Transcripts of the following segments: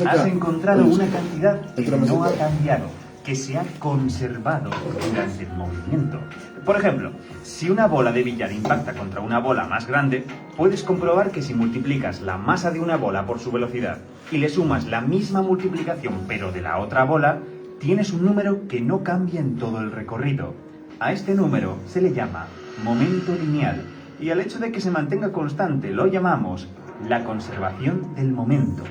Has encontrado una cantidad que no ha cambiado, que se ha conservado durante el movimiento. Por ejemplo, si una bola de billar impacta contra una bola más grande, puedes comprobar que si multiplicas la masa de una bola por su velocidad y le sumas la misma multiplicación pero de la otra bola, tienes un número que no cambia en todo el recorrido. A este número se le llama momento lineal y al hecho de que se mantenga constante lo llamamos la conservación del momento.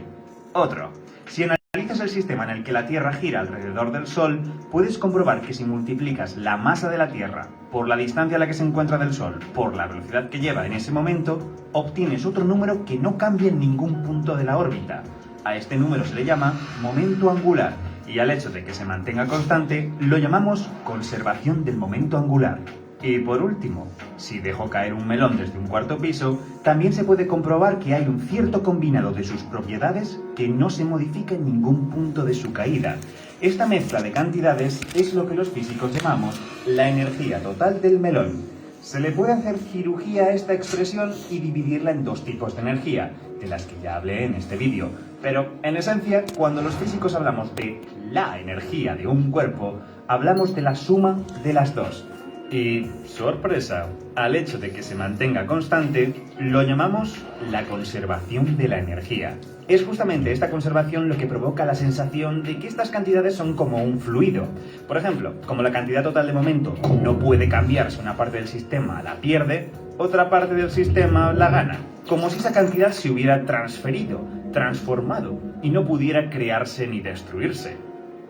Otro. Si analizas el sistema en el que la Tierra gira alrededor del Sol, puedes comprobar que si multiplicas la masa de la Tierra por la distancia a la que se encuentra del Sol, por la velocidad que lleva en ese momento, obtienes otro número que no cambia en ningún punto de la órbita. A este número se le llama momento angular y al hecho de que se mantenga constante lo llamamos conservación del momento angular. Y por último, si dejo caer un melón desde un cuarto piso, también se puede comprobar que hay un cierto combinado de sus propiedades que no se modifica en ningún punto de su caída. Esta mezcla de cantidades es lo que los físicos llamamos la energía total del melón. Se le puede hacer cirugía a esta expresión y dividirla en dos tipos de energía, de las que ya hablé en este vídeo. Pero, en esencia, cuando los físicos hablamos de la energía de un cuerpo, hablamos de la suma de las dos. Y, sorpresa, al hecho de que se mantenga constante, lo llamamos la conservación de la energía. Es justamente esta conservación lo que provoca la sensación de que estas cantidades son como un fluido. Por ejemplo, como la cantidad total de momento no puede cambiar si una parte del sistema la pierde, otra parte del sistema la gana. Como si esa cantidad se hubiera transferido, transformado, y no pudiera crearse ni destruirse.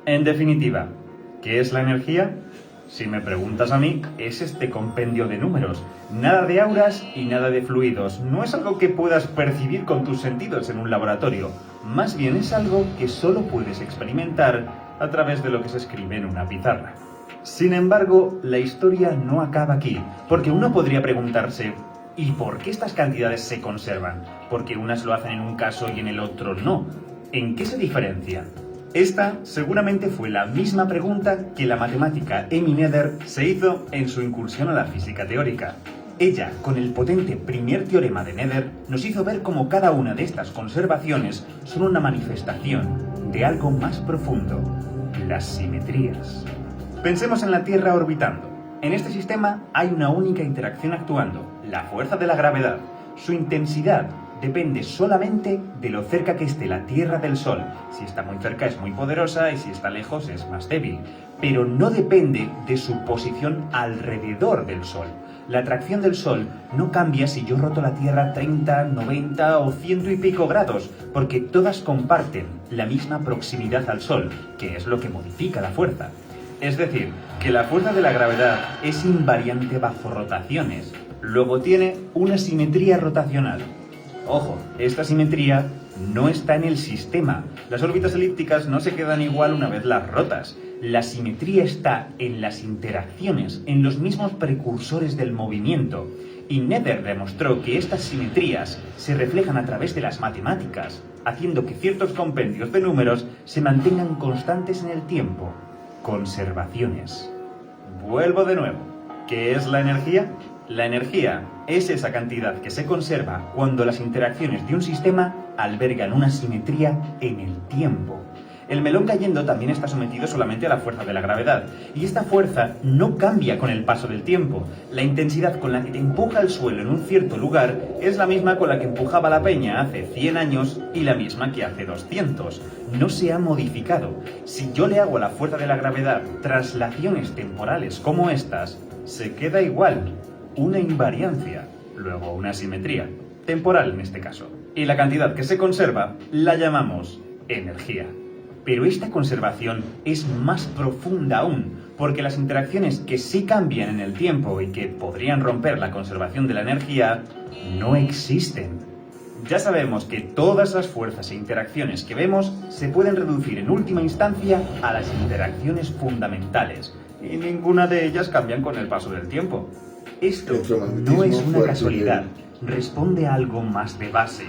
En definitiva, ¿qué es la energía? Si me preguntas a mí, es este compendio de números. Nada de auras y nada de fluidos. No es algo que puedas percibir con tus sentidos en un laboratorio. Más bien es algo que solo puedes experimentar a través de lo que se escribe en una pizarra. Sin embargo, la historia no acaba aquí, porque uno podría preguntarse, ¿y por qué estas cantidades se conservan? Porque unas lo hacen en un caso y en el otro no. ¿En qué se diferencian? Esta seguramente fue la misma pregunta que la matemática Emmy Noether se hizo en su incursión a la física teórica. Ella, con el potente primer teorema de Noether, nos hizo ver cómo cada una de estas conservaciones son una manifestación de algo más profundo, las simetrías. Pensemos en la Tierra orbitando. En este sistema hay una única interacción actuando, la fuerza de la gravedad. Su intensidad depende solamente de lo cerca que esté la Tierra del Sol. Si está muy cerca es muy poderosa y si está lejos es más débil. Pero no depende de su posición alrededor del Sol. La atracción del Sol no cambia si yo roto la Tierra 30, 90 o 100 y pico grados, porque todas comparten la misma proximidad al Sol, que es lo que modifica la fuerza. Es decir, que la fuerza de la gravedad es invariante bajo rotaciones. Luego tiene una simetría rotacional. Ojo, esta simetría no está en el sistema. Las órbitas elípticas no se quedan igual una vez las rotas. La simetría está en las interacciones, en los mismos precursores del movimiento. Y Noether demostró que estas simetrías se reflejan a través de las matemáticas, haciendo que ciertos compendios de números se mantengan constantes en el tiempo. Conservaciones. Vuelvo de nuevo. ¿Qué es la energía? La energía es esa cantidad que se conserva cuando las interacciones de un sistema albergan una simetría en el tiempo. El melón cayendo también está sometido solamente a la fuerza de la gravedad, y esta fuerza no cambia con el paso del tiempo. La intensidad con la que te empuja el suelo en un cierto lugar es la misma con la que empujaba la peña hace 100 años y la misma que hace 200. No se ha modificado. Si yo le hago a la fuerza de la gravedad traslaciones temporales como estas, se queda igual. Una invariancia, luego una simetría, temporal en este caso. Y la cantidad que se conserva la llamamos energía. Pero esta conservación es más profunda aún, porque las interacciones que sí cambian en el tiempo y que podrían romper la conservación de la energía, no existen. Ya sabemos que todas las fuerzas e interacciones que vemos se pueden reducir en última instancia a las interacciones fundamentales, y ninguna de ellas cambian con el paso del tiempo. Esto no es una casualidad, responde a algo más de base,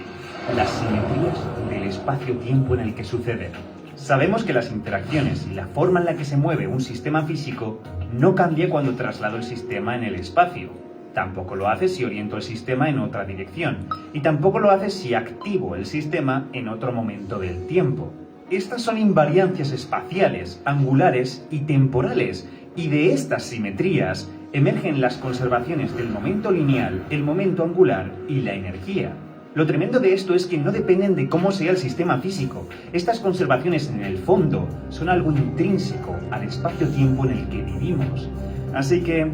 las simetrías del espacio-tiempo en el que suceden. Sabemos que las interacciones y la forma en la que se mueve un sistema físico no cambia cuando traslado el sistema en el espacio. Tampoco lo hace si oriento el sistema en otra dirección. Y tampoco lo hace si activo el sistema en otro momento del tiempo. Estas son invariancias espaciales, angulares y temporales. Y de estas simetrías emergen las conservaciones del momento lineal, el momento angular y la energía. Lo tremendo de esto es que no dependen de cómo sea el sistema físico. Estas conservaciones en el fondo son algo intrínseco al espacio-tiempo en el que vivimos. Así que,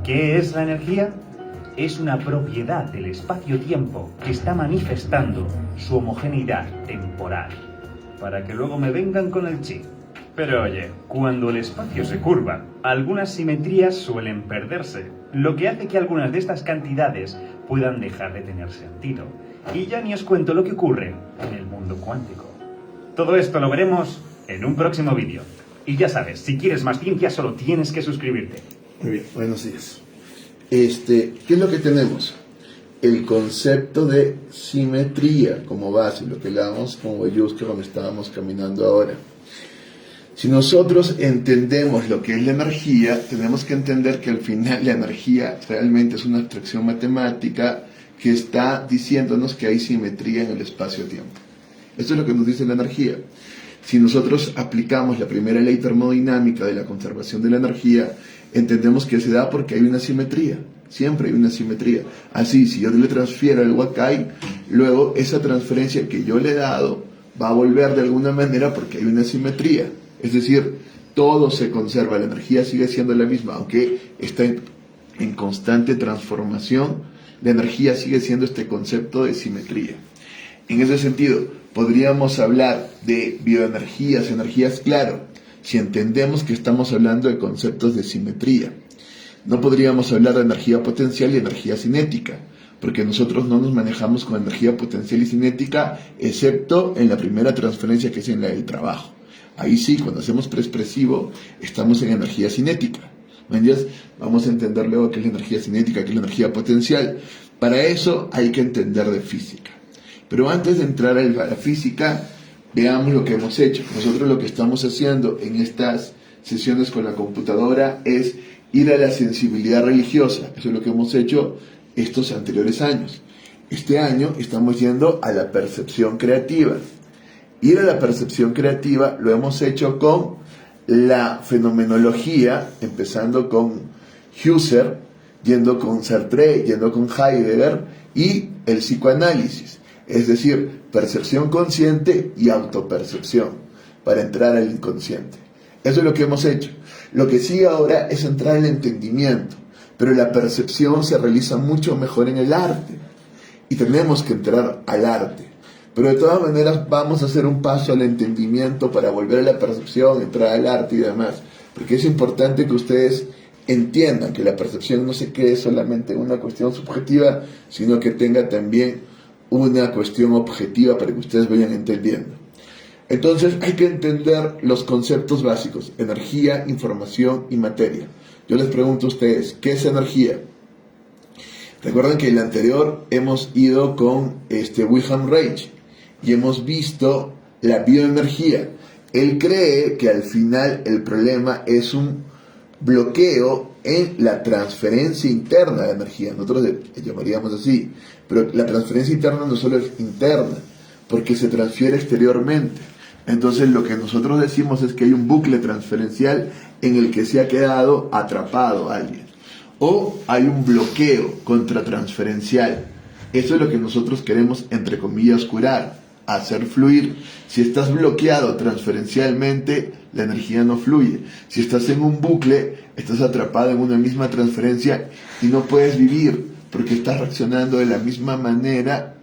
¿qué es la energía? Es una propiedad del espacio-tiempo que está manifestando su homogeneidad temporal. Para que luego me vengan con el chi. Pero oye, cuando el espacio se curva, algunas simetrías suelen perderse, lo que hace que algunas de estas cantidades puedan dejar de tener sentido. Y ya ni os cuento lo que ocurre en el mundo cuántico. Todo esto lo veremos en un próximo vídeo. Y ya sabes, si quieres más ciencia solo tienes que suscribirte. Muy bien, buenos días. ¿Qué es lo que tenemos? El concepto de simetría como base, lo que hablábamos con Weyuska cuando estábamos caminando ahora. Si nosotros entendemos lo que es la energía, tenemos que entender que al final la energía realmente es una abstracción matemática que está diciéndonos que hay simetría en el espacio-tiempo. Esto es lo que nos dice la energía. Si nosotros aplicamos la primera ley termodinámica de la conservación de la energía, entendemos que se da porque hay una simetría. Siempre hay una simetría. Así, si yo le transfiero algo acá, luego esa transferencia que yo le he dado va a volver de alguna manera porque hay una simetría. Es decir, todo se conserva, la energía sigue siendo la misma, aunque está en constante transformación, la energía sigue siendo este concepto de simetría. En ese sentido, podríamos hablar de bioenergías, energías, claro, si entendemos que estamos hablando de conceptos de simetría. No podríamos hablar de energía potencial y energía cinética, porque nosotros no nos manejamos con energía potencial y cinética, excepto en la primera transferencia que es en la del trabajo. Ahí sí, cuando hacemos preexpresivo, estamos en energía cinética. Vamos a entender luego qué es la energía cinética, qué es la energía potencial. Para eso hay que entender de física. Pero antes de entrar a la física, veamos lo que hemos hecho. Nosotros lo que estamos haciendo en estas sesiones con la computadora es ir a la sensibilidad religiosa. Eso es lo que hemos hecho estos anteriores años. Este año estamos yendo a la percepción creativa. Ir a la percepción creativa lo hemos hecho con la fenomenología, empezando con Husserl, yendo con Sartre, yendo con Heidegger, y el psicoanálisis, es decir, percepción consciente y autopercepción, para entrar al inconsciente. Eso es lo que hemos hecho. Lo que sigue ahora es entrar al entendimiento, pero la percepción se realiza mucho mejor en el arte, y tenemos que entrar al arte. Pero de todas maneras vamos a hacer un paso al entendimiento para volver a la percepción, entrar al arte y demás. Porque es importante que ustedes entiendan que la percepción no se quede solamente en una cuestión subjetiva, sino que tenga también una cuestión objetiva para que ustedes vayan entendiendo. Entonces hay que entender los conceptos básicos: energía, información y materia. Yo les pregunto a ustedes, ¿qué es energía? Recuerden que en el anterior hemos ido con Wilhelm Reich y hemos visto la bioenergía. Él cree que al final el problema es un bloqueo en la transferencia interna de energía. Nosotros le llamaríamos así, pero la transferencia interna no solo es interna, porque se transfiere exteriormente. Entonces lo que nosotros decimos es que hay un bucle transferencial en el que se ha quedado atrapado alguien, o hay un bloqueo contratransferencial. Eso es lo que nosotros queremos, entre comillas, curar, hacer fluir. Si estás bloqueado transferencialmente, la energía no fluye. Si estás en un bucle, estás atrapado en una misma transferencia y no puedes vivir, porque estás reaccionando de la misma manera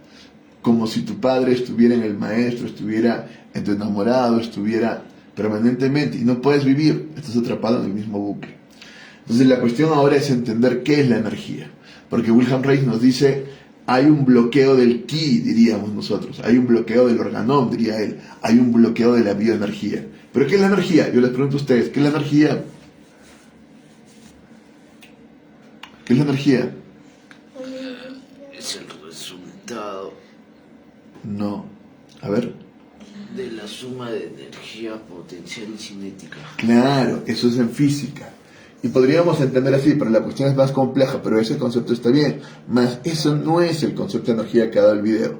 como si tu padre estuviera en el maestro, estuviera en tu enamorado, estuviera permanentemente, y no puedes vivir, estás atrapado en el mismo bucle. Entonces la cuestión ahora es entender qué es la energía, porque Wilhelm Reich nos dice: hay un bloqueo del ki, diríamos nosotros, hay un bloqueo del organón, diría él, hay un bloqueo de la bioenergía. ¿Pero qué es la energía? Yo les pregunto a ustedes, ¿qué es la energía? ¿Qué es la energía? Es el resultado No. A ver. de la suma de energía potencial y cinética. Claro, eso es en física. Y podríamos entender así, pero la cuestión es más compleja, pero ese concepto está bien. Más eso no es el concepto de energía que ha dado el video.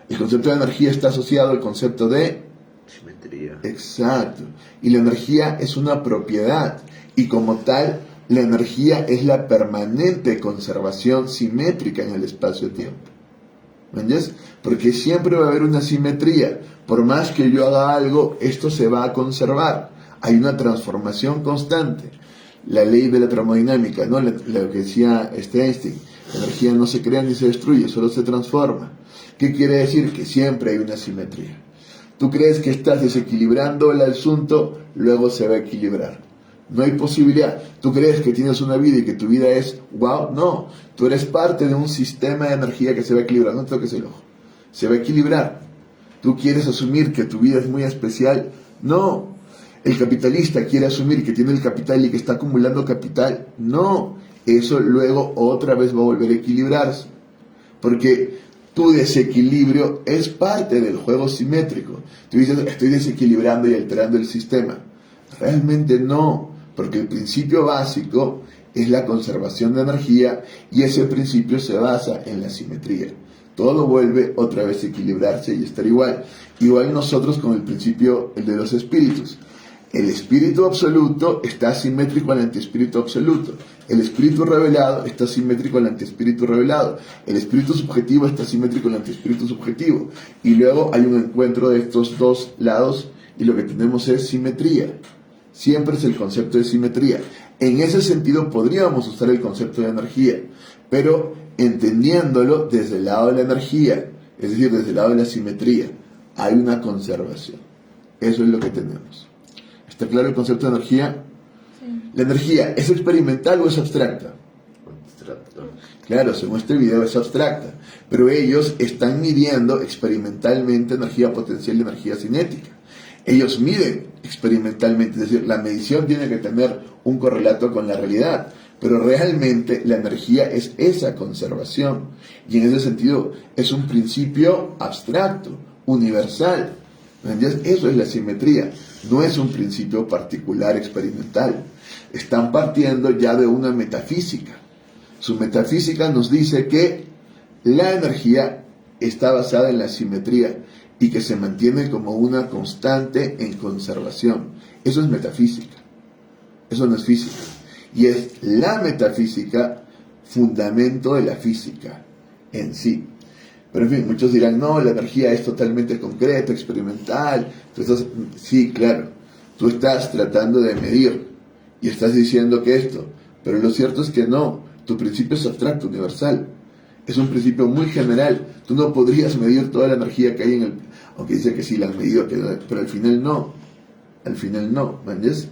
El concepto de energía está asociado al concepto de simetría. exacto. Y la energía es una propiedad. Y como tal, la energía es la permanente conservación simétrica en el espacio-tiempo. ¿Me entiendes? Porque siempre va a haber una simetría. Por más que yo haga algo, esto se va a conservar. Hay una transformación constante. La ley de la termodinámica, ¿no? Lo que decía Einstein. La energía no se crea ni se destruye, solo se transforma. ¿Qué quiere decir? Que siempre hay una simetría. Tú crees que estás desequilibrando el asunto, luego se va a equilibrar. No hay posibilidad. Tú crees que tienes una vida y que tu vida es wow, no. Tú eres parte de un sistema de energía que se va a equilibrar. No toques el ojo. Se va a equilibrar. Tú quieres asumir que tu vida es muy especial. No. El capitalista quiere asumir que tiene el capital y que está acumulando capital. No. Eso luego otra vez va a volver a equilibrarse. Porque tu desequilibrio es parte del juego simétrico. Tú dices, estoy desequilibrando y alterando el sistema. Realmente no, porque el principio básico es la conservación de energía y ese principio se basa en la simetría. Todo vuelve otra vez a equilibrarse y estar igual. Igual nosotros con el principio, el de los espíritus. El espíritu absoluto está simétrico al antiespíritu absoluto. El espíritu revelado está simétrico al antiespíritu revelado. El espíritu subjetivo está simétrico al antiespíritu subjetivo. Y luego hay un encuentro de estos dos lados y lo que tenemos es simetría. Siempre es el concepto de simetría. En ese sentido podríamos usar el concepto de energía, pero entendiéndolo desde el lado de la energía, es decir, desde el lado de la simetría. Hay una conservación. Eso es lo que tenemos. ¿Está claro el concepto de energía? Sí. ¿La energía es experimental o es abstracta? Abstracta. Claro, según este video es abstracta, pero ellos están midiendo experimentalmente energía potencial y energía cinética. Ellos miden experimentalmente, es decir, la medición tiene que tener un correlato con la realidad, pero realmente la energía es esa conservación, y en ese sentido es un principio abstracto, universal. ¿Entiendes? Eso es la simetría, no es un principio particular experimental. Están partiendo ya de una metafísica. Su metafísica nos dice que la energía está basada en la simetría y que se mantiene como una constante en conservación. Eso es metafísica, eso no es física. Y es la metafísica fundamento de la física en sí. Pero en fin, muchos dirán, no, la energía es totalmente concreta, experimental. Sí, claro, tú estás tratando de medir y estás diciendo que esto, pero lo cierto es que no, tu principio es abstracto, universal. Es un principio muy general. Tú no podrías medir toda la energía que hay en el... Aunque dice que sí la has medido, pero al final no. Al final no, ¿me entiendes?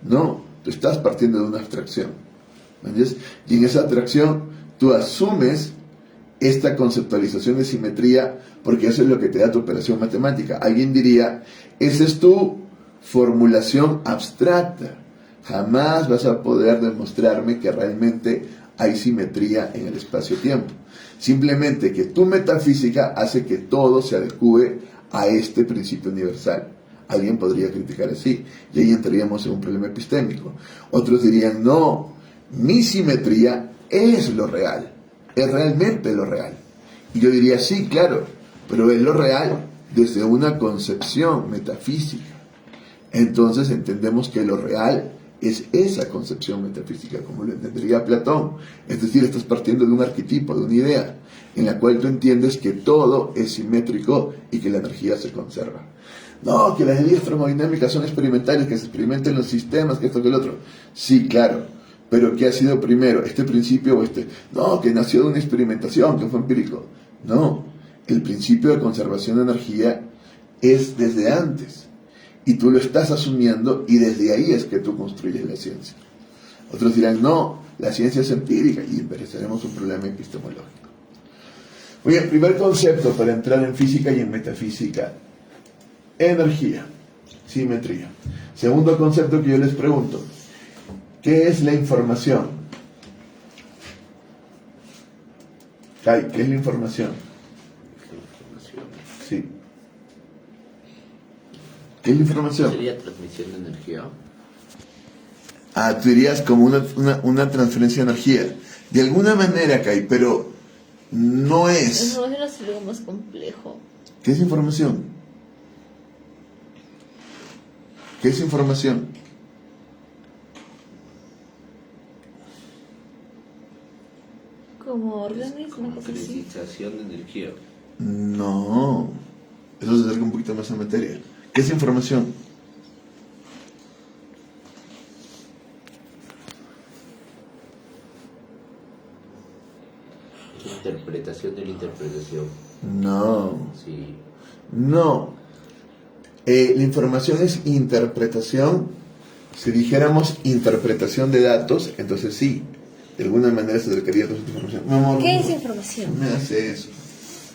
No, tú estás partiendo de una abstracción, ¿me entiendes? Y en esa abstracción tú asumes esta conceptualización de simetría porque eso es lo que te da tu operación matemática. Alguien diría, esa es tu formulación abstracta. Jamás vas a poder demostrarme que realmente hay simetría en el espacio-tiempo. Simplemente que tu metafísica hace que todo se adecue a este principio universal. Alguien podría criticar así, y ahí entraríamos en un problema epistémico. Otros dirían, no, mi simetría es lo real, es realmente lo real. Y yo diría, sí, claro, pero es lo real desde una concepción metafísica. Entonces entendemos que lo real es esa concepción metafísica, como lo entendería Platón. Es decir, estás partiendo de un arquetipo, de una idea, en la cual tú entiendes que todo es simétrico y que la energía se conserva. No, que las leyes termodinámicas son experimentales, que se experimenten los sistemas, que esto, que el otro. Sí, claro, pero ¿qué ha sido primero? ¿Este principio o este? No, que nació de una experimentación, que fue empírico. No, el principio de conservación de energía es desde antes. Y tú lo estás asumiendo y desde ahí es que tú construyes la ciencia. Otros dirán, no, la ciencia es empírica y empezaremos un problema epistemológico. Muy bien, primer concepto para entrar en física y en metafísica. Energía, simetría. Segundo concepto que yo les pregunto, ¿qué es la información? Kai, ¿qué es la información? Sí. ¿Qué es la información? ¿Sería transmisión de energía? Ah, tú dirías como una transferencia de energía. De alguna manera, Kai, pero no es. La información es algo más complejo. ¿Qué es información? ¿Qué es información? Como organismo, cosas así. Utilización de energía. No. Eso se acerca un poquito más a materia. ¿Qué es información? Interpretación de la interpretación. No. Sí. No. La información es interpretación. Si dijéramos interpretación de datos, entonces sí, de alguna manera se acercaría a toda esta información. Mi amor, ¿Qué no, es información? No me hace eso.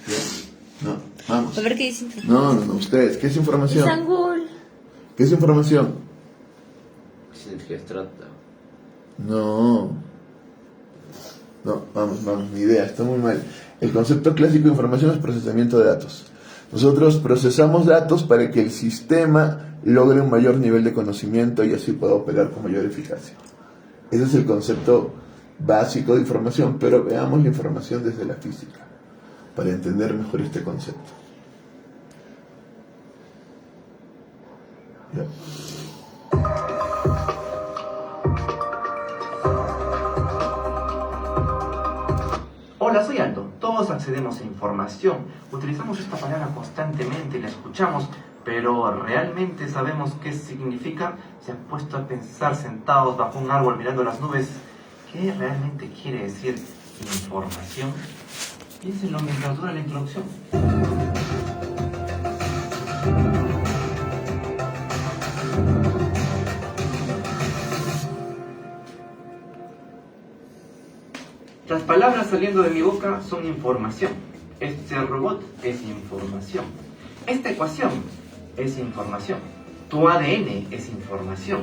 Ya. No, vamos. A ver qué dice información. No, ustedes. ¿Qué es información? Sangul. ¿Qué es información? Es energía abstracta. No, vamos, ni idea, está muy mal. El concepto clásico de información es procesamiento de datos. Nosotros procesamos datos para que el sistema logre un mayor nivel de conocimiento y así pueda operar con mayor eficacia. Ese es el concepto básico de información, pero veamos la información desde la física, para entender mejor este concepto. Ya. Hola, soy Aldo. Todos accedemos a información. Utilizamos esta palabra constantemente, la escuchamos, pero ¿realmente sabemos qué significa? ¿Se han puesto a pensar sentados bajo un árbol mirando las nubes? ¿Qué realmente quiere decir información? Piénsenlo mientras dura la introducción. Las palabras saliendo de mi boca son información. Este robot es información. Esta ecuación es información. Tu ADN es información.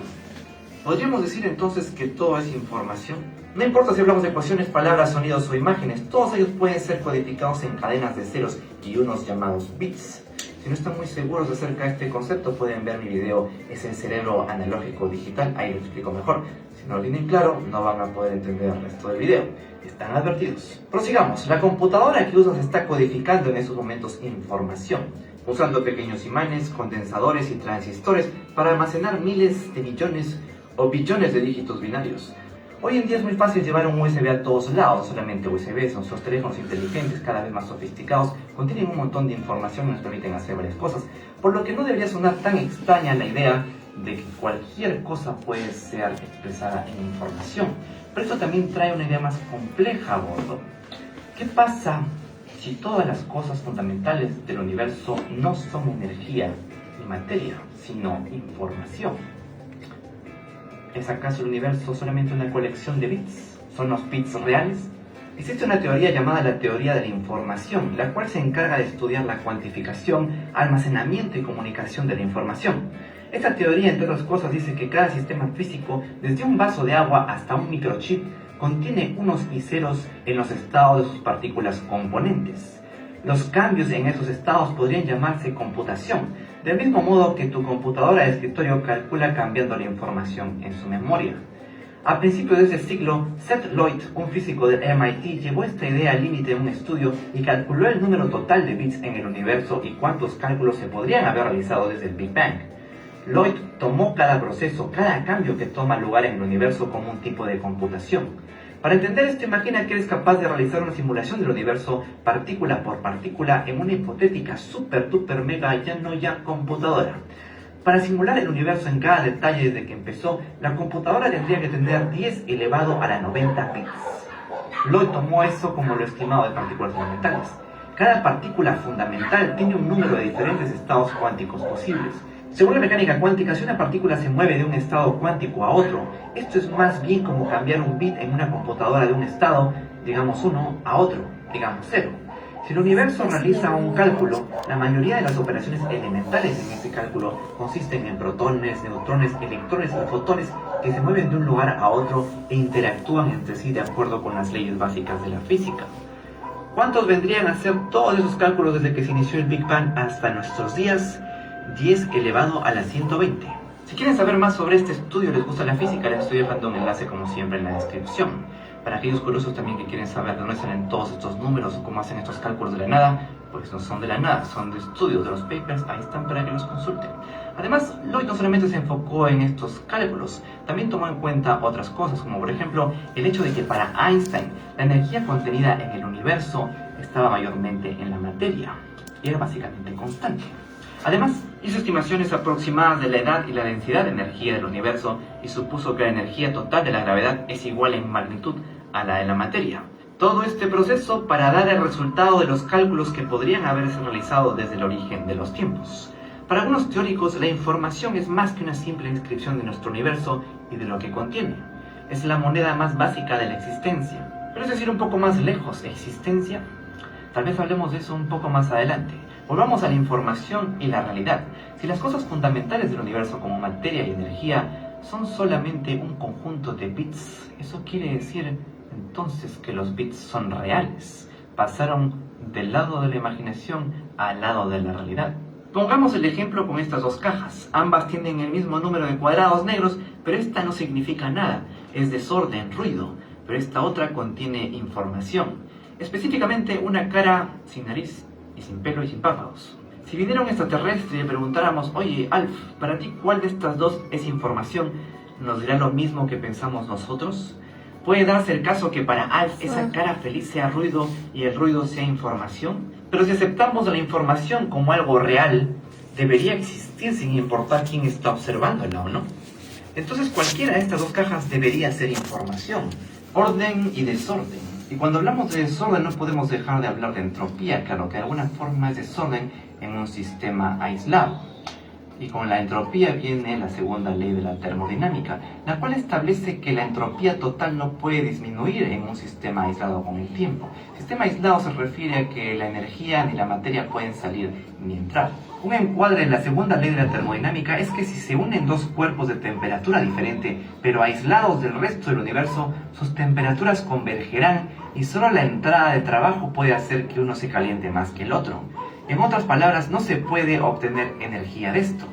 ¿Podríamos decir entonces que todo es información? No importa si hablamos de ecuaciones, palabras, sonidos o imágenes, todos ellos pueden ser codificados en cadenas de ceros y unos llamados bits. Si no están muy seguros acerca de este concepto, pueden ver mi video ¿Es el cerebro analógico digital? Ahí lo explico mejor. Si no lo tienen claro, no van a poder entender el resto del video. Están advertidos. Prosigamos. La computadora que usas está codificando en esos momentos información, usando pequeños imanes, condensadores y transistores para almacenar miles de millones o billones de dígitos binarios. Hoy en día es muy fácil llevar un USB a todos lados, solamente USB. Nuestros teléfonos inteligentes, cada vez más sofisticados, contienen un montón de información y nos permiten hacer varias cosas, por lo que no debería sonar tan extraña la idea de que cualquier cosa puede ser expresada en información. Pero esto también trae una idea más compleja a bordo. ¿Qué pasa si todas las cosas fundamentales del universo no son energía ni materia, sino información? ¿Es acaso el universo solamente una colección de bits? ¿Son los bits reales? Existe una teoría llamada la teoría de la información, la cual se encarga de estudiar la cuantificación, almacenamiento y comunicación de la información. Esta teoría, entre otras cosas, dice que cada sistema físico, desde un vaso de agua hasta un microchip, contiene unos y ceros en los estados de sus partículas componentes. Los cambios en esos estados podrían llamarse computación, del mismo modo que tu computadora de escritorio calcula cambiando la información en su memoria. A principios de ese siglo, Seth Lloyd, un físico del MIT, llevó esta idea al límite de un estudio y calculó el número total de bits en el universo y cuántos cálculos se podrían haber realizado desde el Big Bang. Lloyd tomó cada proceso, cada cambio que toma lugar en el universo como un tipo de computación. Para entender esto, imagina que eres capaz de realizar una simulación del universo partícula por partícula en una hipotética super duper mega ya computadora. Para simular el universo en cada detalle desde que empezó, la computadora tendría que tener 10 elevado a la 90 bits. Lloyd tomó eso como lo estimado de partículas fundamentales. Cada partícula fundamental tiene un número de diferentes estados cuánticos posibles. Según la mecánica cuántica, si una partícula se mueve de un estado cuántico a otro, esto es más bien como cambiar un bit en una computadora de un estado, digamos 1, a otro, digamos 0. Si el universo realiza un cálculo, la mayoría de las operaciones elementales en ese cálculo consisten en protones, neutrones, electrones y fotones que se mueven de un lugar a otro e interactúan entre sí de acuerdo con las leyes básicas de la física. ¿Cuántos vendrían a ser todos esos cálculos desde que se inició el Big Bang hasta nuestros días? 10 elevado a la 120. Si quieren saber más sobre este estudio, les gusta la física, les estoy dejando un enlace como siempre en la descripción. Para aquellos curiosos también que quieren saber de dónde salen todos estos números o cómo hacen estos cálculos de la nada, pues no son de la nada, son de estudios de los papers, ahí están para que los consulten. Además, Lloyd no solamente se enfocó en estos cálculos, también tomó en cuenta otras cosas, como por ejemplo el hecho de que para Einstein la energía contenida en el universo estaba mayormente en la materia y era básicamente constante. Además, hizo estimaciones aproximadas de la edad y la densidad de energía del universo y supuso que la energía total de la gravedad es igual en magnitud a la de la materia. Todo este proceso para dar el resultado de los cálculos que podrían haberse realizado desde el origen de los tiempos. Para algunos teóricos, la información es más que una simple inscripción de nuestro universo y de lo que contiene. Es la moneda más básica de la existencia. Pero es decir, un poco más lejos, ¿existencia? Tal vez hablemos de eso un poco más adelante. Volvamos a la información y la realidad. Si las cosas fundamentales del universo como materia y energía son solamente un conjunto de bits, eso quiere decir entonces que los bits son reales. Pasaron del lado de la imaginación al lado de la realidad. Pongamos el ejemplo con estas dos cajas. Ambas tienen el mismo número de cuadrados negros, pero esta no significa nada. Es desorden, ruido. Pero esta otra contiene información. Específicamente una cara sin nariz y sin pelo y sin párpados. Si viniera un extraterrestre y le preguntáramos, oye, Alf, para ti, ¿cuál de estas dos es información? ¿Nos dirá lo mismo que pensamos nosotros? Puede darse el caso que para Alf esa cara feliz sea ruido y el ruido sea información. Pero si aceptamos la información como algo real, debería existir sin importar quién está observándola o no. Entonces cualquiera de estas dos cajas debería ser información, orden y desorden. Y cuando hablamos de desorden no podemos dejar de hablar de entropía, claro que de alguna forma es desorden en un sistema aislado. Y con la entropía viene la segunda ley de la termodinámica, la cual establece que la entropía total no puede disminuir en un sistema aislado con el tiempo. Sistema aislado se refiere a que la energía ni la materia pueden salir ni entrar. Un encuadre en la segunda ley de la termodinámica es que si se unen dos cuerpos de temperatura diferente, pero aislados del resto del universo, sus temperaturas convergerán y solo la entrada de trabajo puede hacer que uno se caliente más que el otro. En otras palabras, no se puede obtener energía de esto.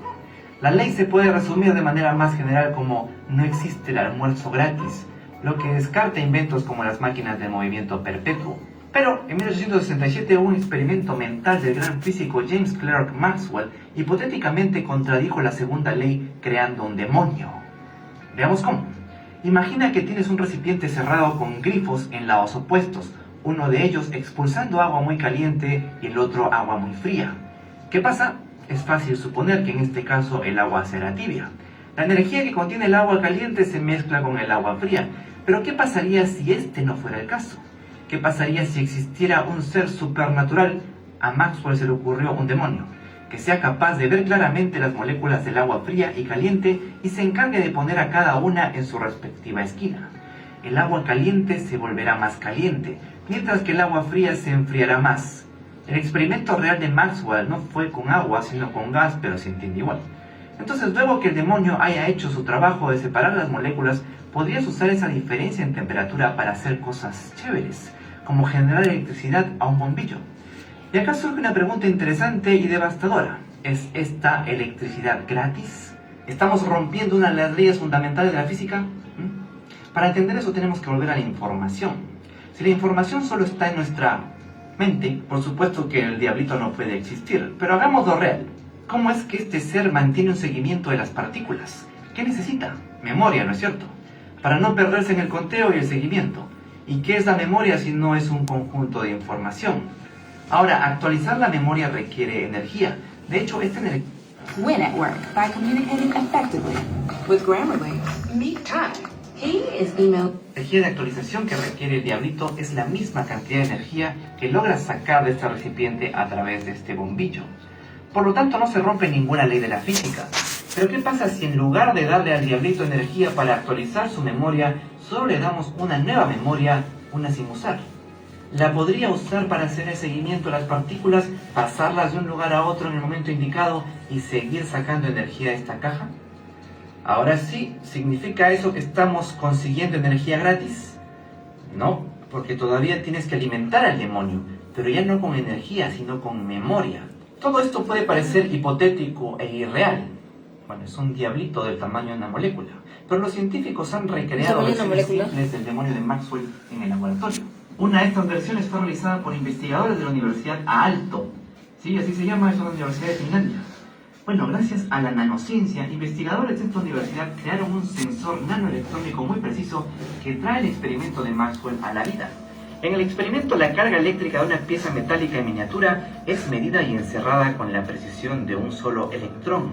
La ley se puede resumir de manera más general como no existe el almuerzo gratis, lo que descarta inventos como las máquinas de movimiento perpetuo. Pero en 1867 hubo un experimento mental del gran físico James Clerk Maxwell hipotéticamente contradijo la segunda ley creando un demonio. Veamos cómo. Imagina que tienes un recipiente cerrado con grifos en lados opuestos, uno de ellos expulsando agua muy caliente y el otro agua muy fría. ¿Qué pasa? Es fácil suponer que en este caso el agua será tibia. La energía que contiene el agua caliente se mezcla con el agua fría. Pero ¿qué pasaría si este no fuera el caso? ¿Qué pasaría si existiera un ser supernatural? A Maxwell se le ocurrió un demonio, que sea capaz de ver claramente las moléculas del agua fría y caliente y se encargue de poner a cada una en su respectiva esquina. El agua caliente se volverá más caliente, mientras que el agua fría se enfriará más. El experimento real de Maxwell no fue con agua, sino con gas, pero se entiende igual. Entonces, luego que el demonio haya hecho su trabajo de separar las moléculas, podrías usar esa diferencia en temperatura para hacer cosas chéveres, como generar electricidad a un bombillo. Y acá surge una pregunta interesante y devastadora. ¿Es esta electricidad gratis? ¿Estamos rompiendo una de las leyes fundamentales de la física? Para entender eso tenemos que volver a la información. Si la información solo está en nuestra mente, por supuesto que el diablito no puede existir. Pero hagámoslo real. ¿Cómo es que este ser mantiene un seguimiento de las partículas? ¿Qué necesita? Memoria, ¿no es cierto? Para no perderse en el conteo y el seguimiento. ¿Y qué es la memoria si no es un conjunto de información? Ahora, actualizar la memoria requiere energía. De hecho, esta energía... Win at work by communicating effectively with Grammarly. Meet Ty. He is email. La energía de actualización que requiere el diablito es la misma cantidad de energía que logra sacar de este recipiente a través de este bombillo. Por lo tanto, no se rompe ninguna ley de la física. Pero ¿qué pasa si en lugar de darle al diablito energía para actualizar su memoria, solo le damos una nueva memoria, una sin usar? ¿La podría usar para hacer el seguimiento de las partículas, pasarlas de un lugar a otro en el momento indicado y seguir sacando energía de esta caja? Ahora sí, ¿significa eso que estamos consiguiendo energía gratis? No, porque todavía tienes que alimentar al demonio, pero ya no con energía, sino con memoria. Todo esto puede parecer hipotético e irreal. Bueno, es un diablito del tamaño de una molécula. Pero los científicos han recreado ¿Tamaño de una versiones molécula? simples del demonio de Maxwell en el laboratorio. Una de estas versiones fue realizada por investigadores de la Universidad Aalto. Sí, así se llama, es una universidad de Finlandia. Bueno, gracias a la nanociencia, investigadores de esta universidad crearon un sensor nanoelectrónico muy preciso que trae el experimento de Maxwell a la vida. En el experimento, la carga eléctrica de una pieza metálica en miniatura es medida y encerrada con la precisión de un solo electrón.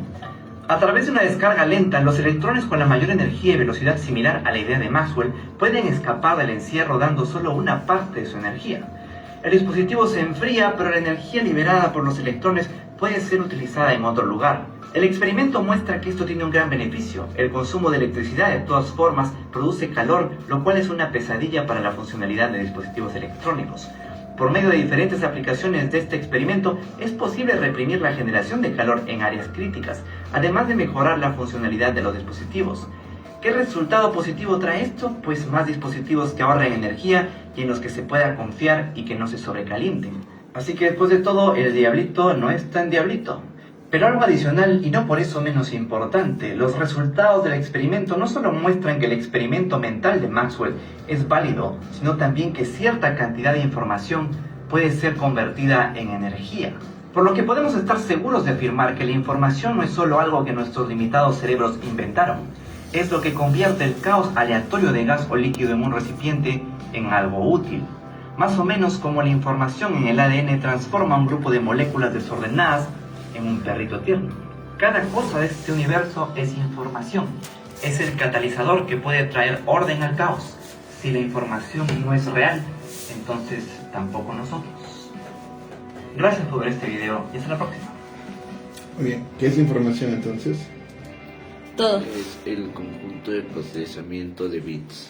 A través de una descarga lenta, los electrones con la mayor energía y velocidad similar a la idea de Maxwell pueden escapar del encierro dando solo una parte de su energía. El dispositivo se enfría, pero la energía liberada por los electrones puede ser utilizada en otro lugar. El experimento muestra que esto tiene un gran beneficio. El consumo de electricidad de todas formas produce calor, lo cual es una pesadilla para la funcionalidad de dispositivos electrónicos. Por medio de diferentes aplicaciones de este experimento, es posible reprimir la generación de calor en áreas críticas, además de mejorar la funcionalidad de los dispositivos. ¿Qué resultado positivo trae esto? Pues más dispositivos que ahorren energía y en los que se pueda confiar y que no se sobrecalienten. Así que después de todo, el diablito no es tan diablito. Pero algo adicional, y no por eso menos importante, los resultados del experimento no solo muestran que el experimento mental de Maxwell es válido, sino también que cierta cantidad de información puede ser convertida en energía. Por lo que podemos estar seguros de afirmar que la información no es solo algo que nuestros limitados cerebros inventaron, es lo que convierte el caos aleatorio de gas o líquido en un recipiente en algo útil. Más o menos como la información en el ADN transforma un grupo de moléculas desordenadas en un perrito tierno. Cada cosa de este universo es información. Es el catalizador que puede traer orden al caos. Si la información no es real, entonces tampoco nosotros. Gracias por ver este video y hasta la próxima. Muy bien, ¿qué es información entonces? Todo. Es el conjunto de procesamiento de bits.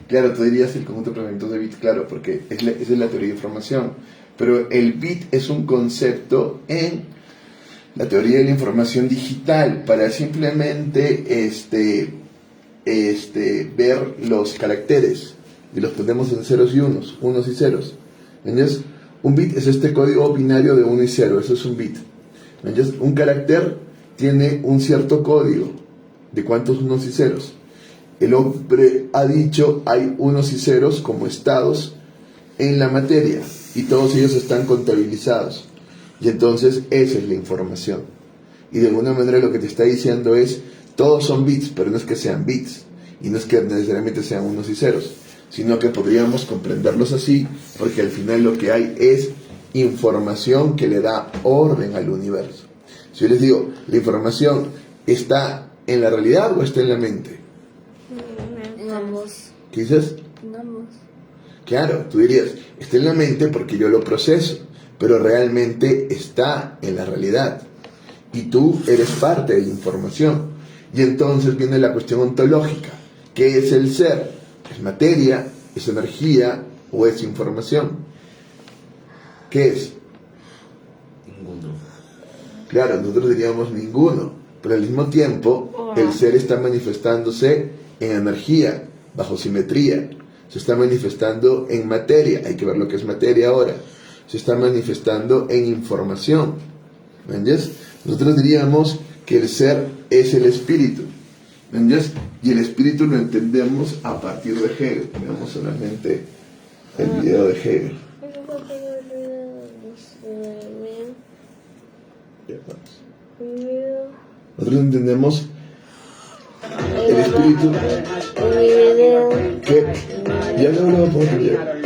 Claro, tú dirías el conjunto de procesamiento de bits, claro, porque esa es la teoría de información. Pero el bit es un concepto en la teoría de la información digital para simplemente ver los caracteres y los ponemos en ceros y unos y ceros. ¿Entiendes? Un bit es este código binario de 1 y 0, eso es un bit. ¿Entiendes? Un carácter tiene un cierto código de cuántos unos y ceros. El hombre ha dicho hay unos y ceros como estados en la materia y todos ellos están contabilizados. Y entonces esa es la información. Y de alguna manera lo que te está diciendo es, todos son bits, pero no es que sean bits. Y no es que necesariamente sean unos y ceros, sino que podríamos comprenderlos así, porque al final lo que hay es información que le da orden al universo. Si yo les digo, ¿la información está en la realidad o está en la mente? En ambos. ¿Qué dices? En ambos. Claro, tú dirías, está en la mente porque yo lo proceso, pero realmente está en la realidad. Y tú eres parte de la información. Y entonces viene la cuestión ontológica. ¿Qué es el ser? ¿Es materia? ¿Es energía? ¿O es información? ¿Qué es? Ninguno. Claro, nosotros diríamos ninguno. Pero al mismo tiempo, el ser está manifestándose en energía, bajo simetría. Se está manifestando en materia. Hay que ver lo que es materia ahora. Se está manifestando en información. ¿Entiendes? Nosotros diríamos que el ser es el espíritu. ¿Entiendes? Y el espíritu lo entendemos a partir de Hegel. Veamos solamente el video de Hegel. Nosotros entendemos el espíritu que ya no lo podemos entender.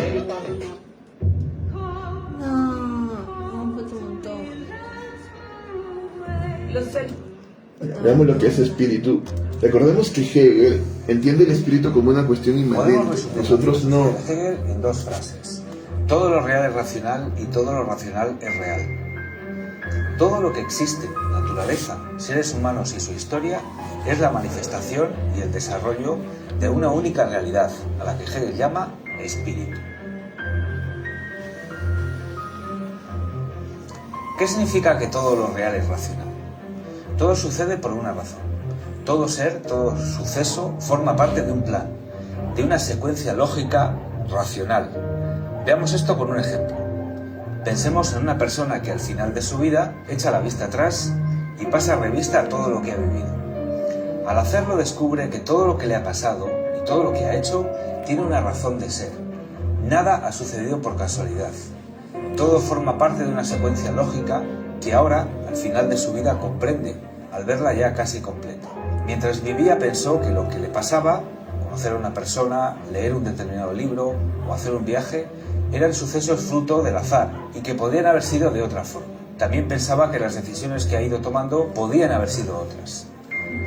Veamos lo que es espíritu. Recordemos que Hegel entiende el espíritu como una cuestión inmanente. Nosotros no. Hegel en dos frases. Todo lo real es racional y todo lo racional es real. Todo lo que existe, naturaleza, seres humanos y su historia, es la manifestación y el desarrollo de una única realidad, a la que Hegel llama espíritu. ¿Qué significa que todo lo real es racional? Todo sucede por una razón. Todo ser, todo suceso forma parte de un plan, de una secuencia lógica racional. Veamos esto con un ejemplo. Pensemos en una persona que al final de su vida echa la vista atrás y pasa revista a todo lo que ha vivido. Al hacerlo descubre que todo lo que le ha pasado y todo lo que ha hecho tiene una razón de ser. Nada ha sucedido por casualidad. Todo forma parte de una secuencia lógica que ahora, al final de su vida, comprende, al verla ya casi completa. Mientras vivía pensó que lo que le pasaba, conocer a una persona, leer un determinado libro o hacer un viaje, eran sucesos fruto del azar y que podrían haber sido de otra forma. También pensaba que las decisiones que ha ido tomando podían haber sido otras.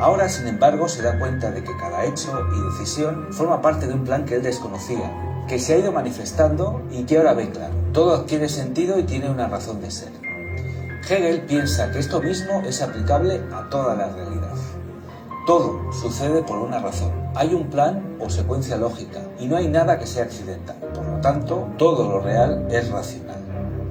Ahora, sin embargo, se da cuenta de que cada hecho y decisión forma parte de un plan que él desconocía, que se ha ido manifestando y que ahora ve claro. Todo adquiere sentido y tiene una razón de ser. Hegel piensa que esto mismo es aplicable a toda la realidad. Todo sucede por una razón. Hay un plan o secuencia lógica y no hay nada que sea accidental. Por lo tanto, todo lo real es racional.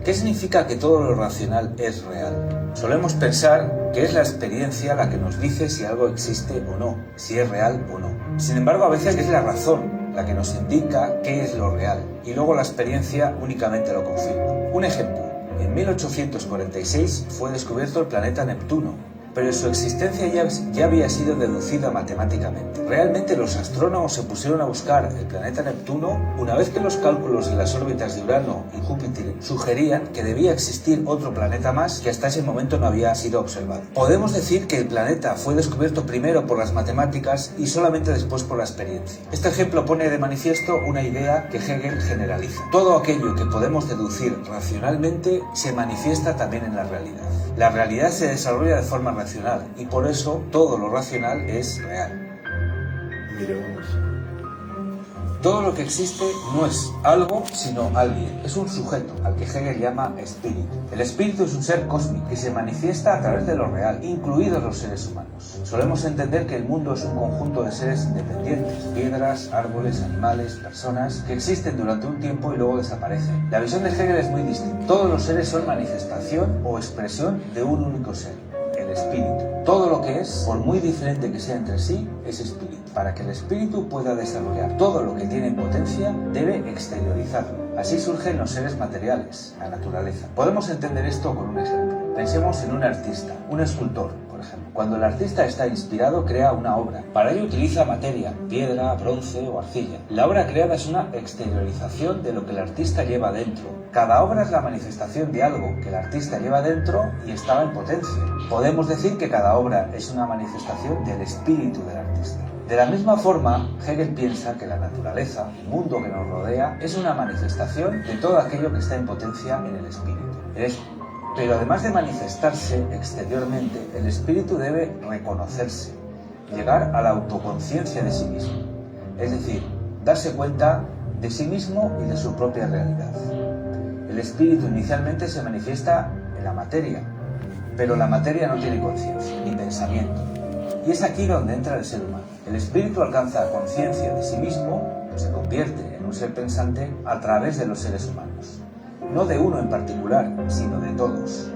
¿Qué significa que todo lo racional es real? Solemos pensar que es la experiencia la que nos dice si algo existe o no, si es real o no. Sin embargo, a veces es la razón la que nos indica qué es lo real y luego la experiencia únicamente lo confirma. Un ejemplo. En 1846 fue descubierto el planeta Neptuno, pero su existencia ya había sido deducida matemáticamente. Realmente los astrónomos se pusieron a buscar el planeta Neptuno una vez que los cálculos de las órbitas de Urano y Júpiter sugerían que debía existir otro planeta más que hasta ese momento no había sido observado. Podemos decir que el planeta fue descubierto primero por las matemáticas y solamente después por la experiencia. Este ejemplo pone de manifiesto una idea que Hegel generaliza. Todo aquello que podemos deducir racionalmente se manifiesta también en la realidad. La realidad se desarrolla de forma racional y por eso todo lo racional es real. Mira, vamos. Todo lo que existe no es algo, sino alguien. Es un sujeto, al que Hegel llama espíritu. El espíritu es un ser cósmico que se manifiesta a través de lo real, incluidos los seres humanos. Solemos entender que el mundo es un conjunto de seres independientes, piedras, árboles, animales, personas, que existen durante un tiempo y luego desaparecen. La visión de Hegel es muy distinta. Todos los seres son manifestación o expresión de un único ser, el espíritu. Todo lo que es, por muy diferente que sea entre sí, es espíritu. Para que el espíritu pueda desarrollar todo lo que tiene en potencia, debe exteriorizarlo. Así surgen los seres materiales, la naturaleza. Podemos entender esto con un ejemplo. Pensemos en un artista, un escultor, por ejemplo. Cuando el artista está inspirado, crea una obra. Para ello utiliza materia, piedra, bronce o arcilla. La obra creada es una exteriorización de lo que el artista lleva dentro. Cada obra es la manifestación de algo que el artista lleva dentro y estaba en potencia. Podemos decir que cada obra es una manifestación del espíritu del artista. De la misma forma, Hegel piensa que la naturaleza, el mundo que nos rodea, es una manifestación de todo aquello que está en potencia en el espíritu. Pero además de manifestarse exteriormente, el espíritu debe reconocerse, llegar a la autoconciencia de sí mismo, es decir, darse cuenta de sí mismo y de su propia realidad. El espíritu inicialmente se manifiesta en la materia, pero la materia no tiene conciencia ni pensamiento. Y es aquí donde entra el ser humano. El espíritu alcanza conciencia de sí mismo, se convierte en un ser pensante a través de los seres humanos. No de uno en particular, sino de todos.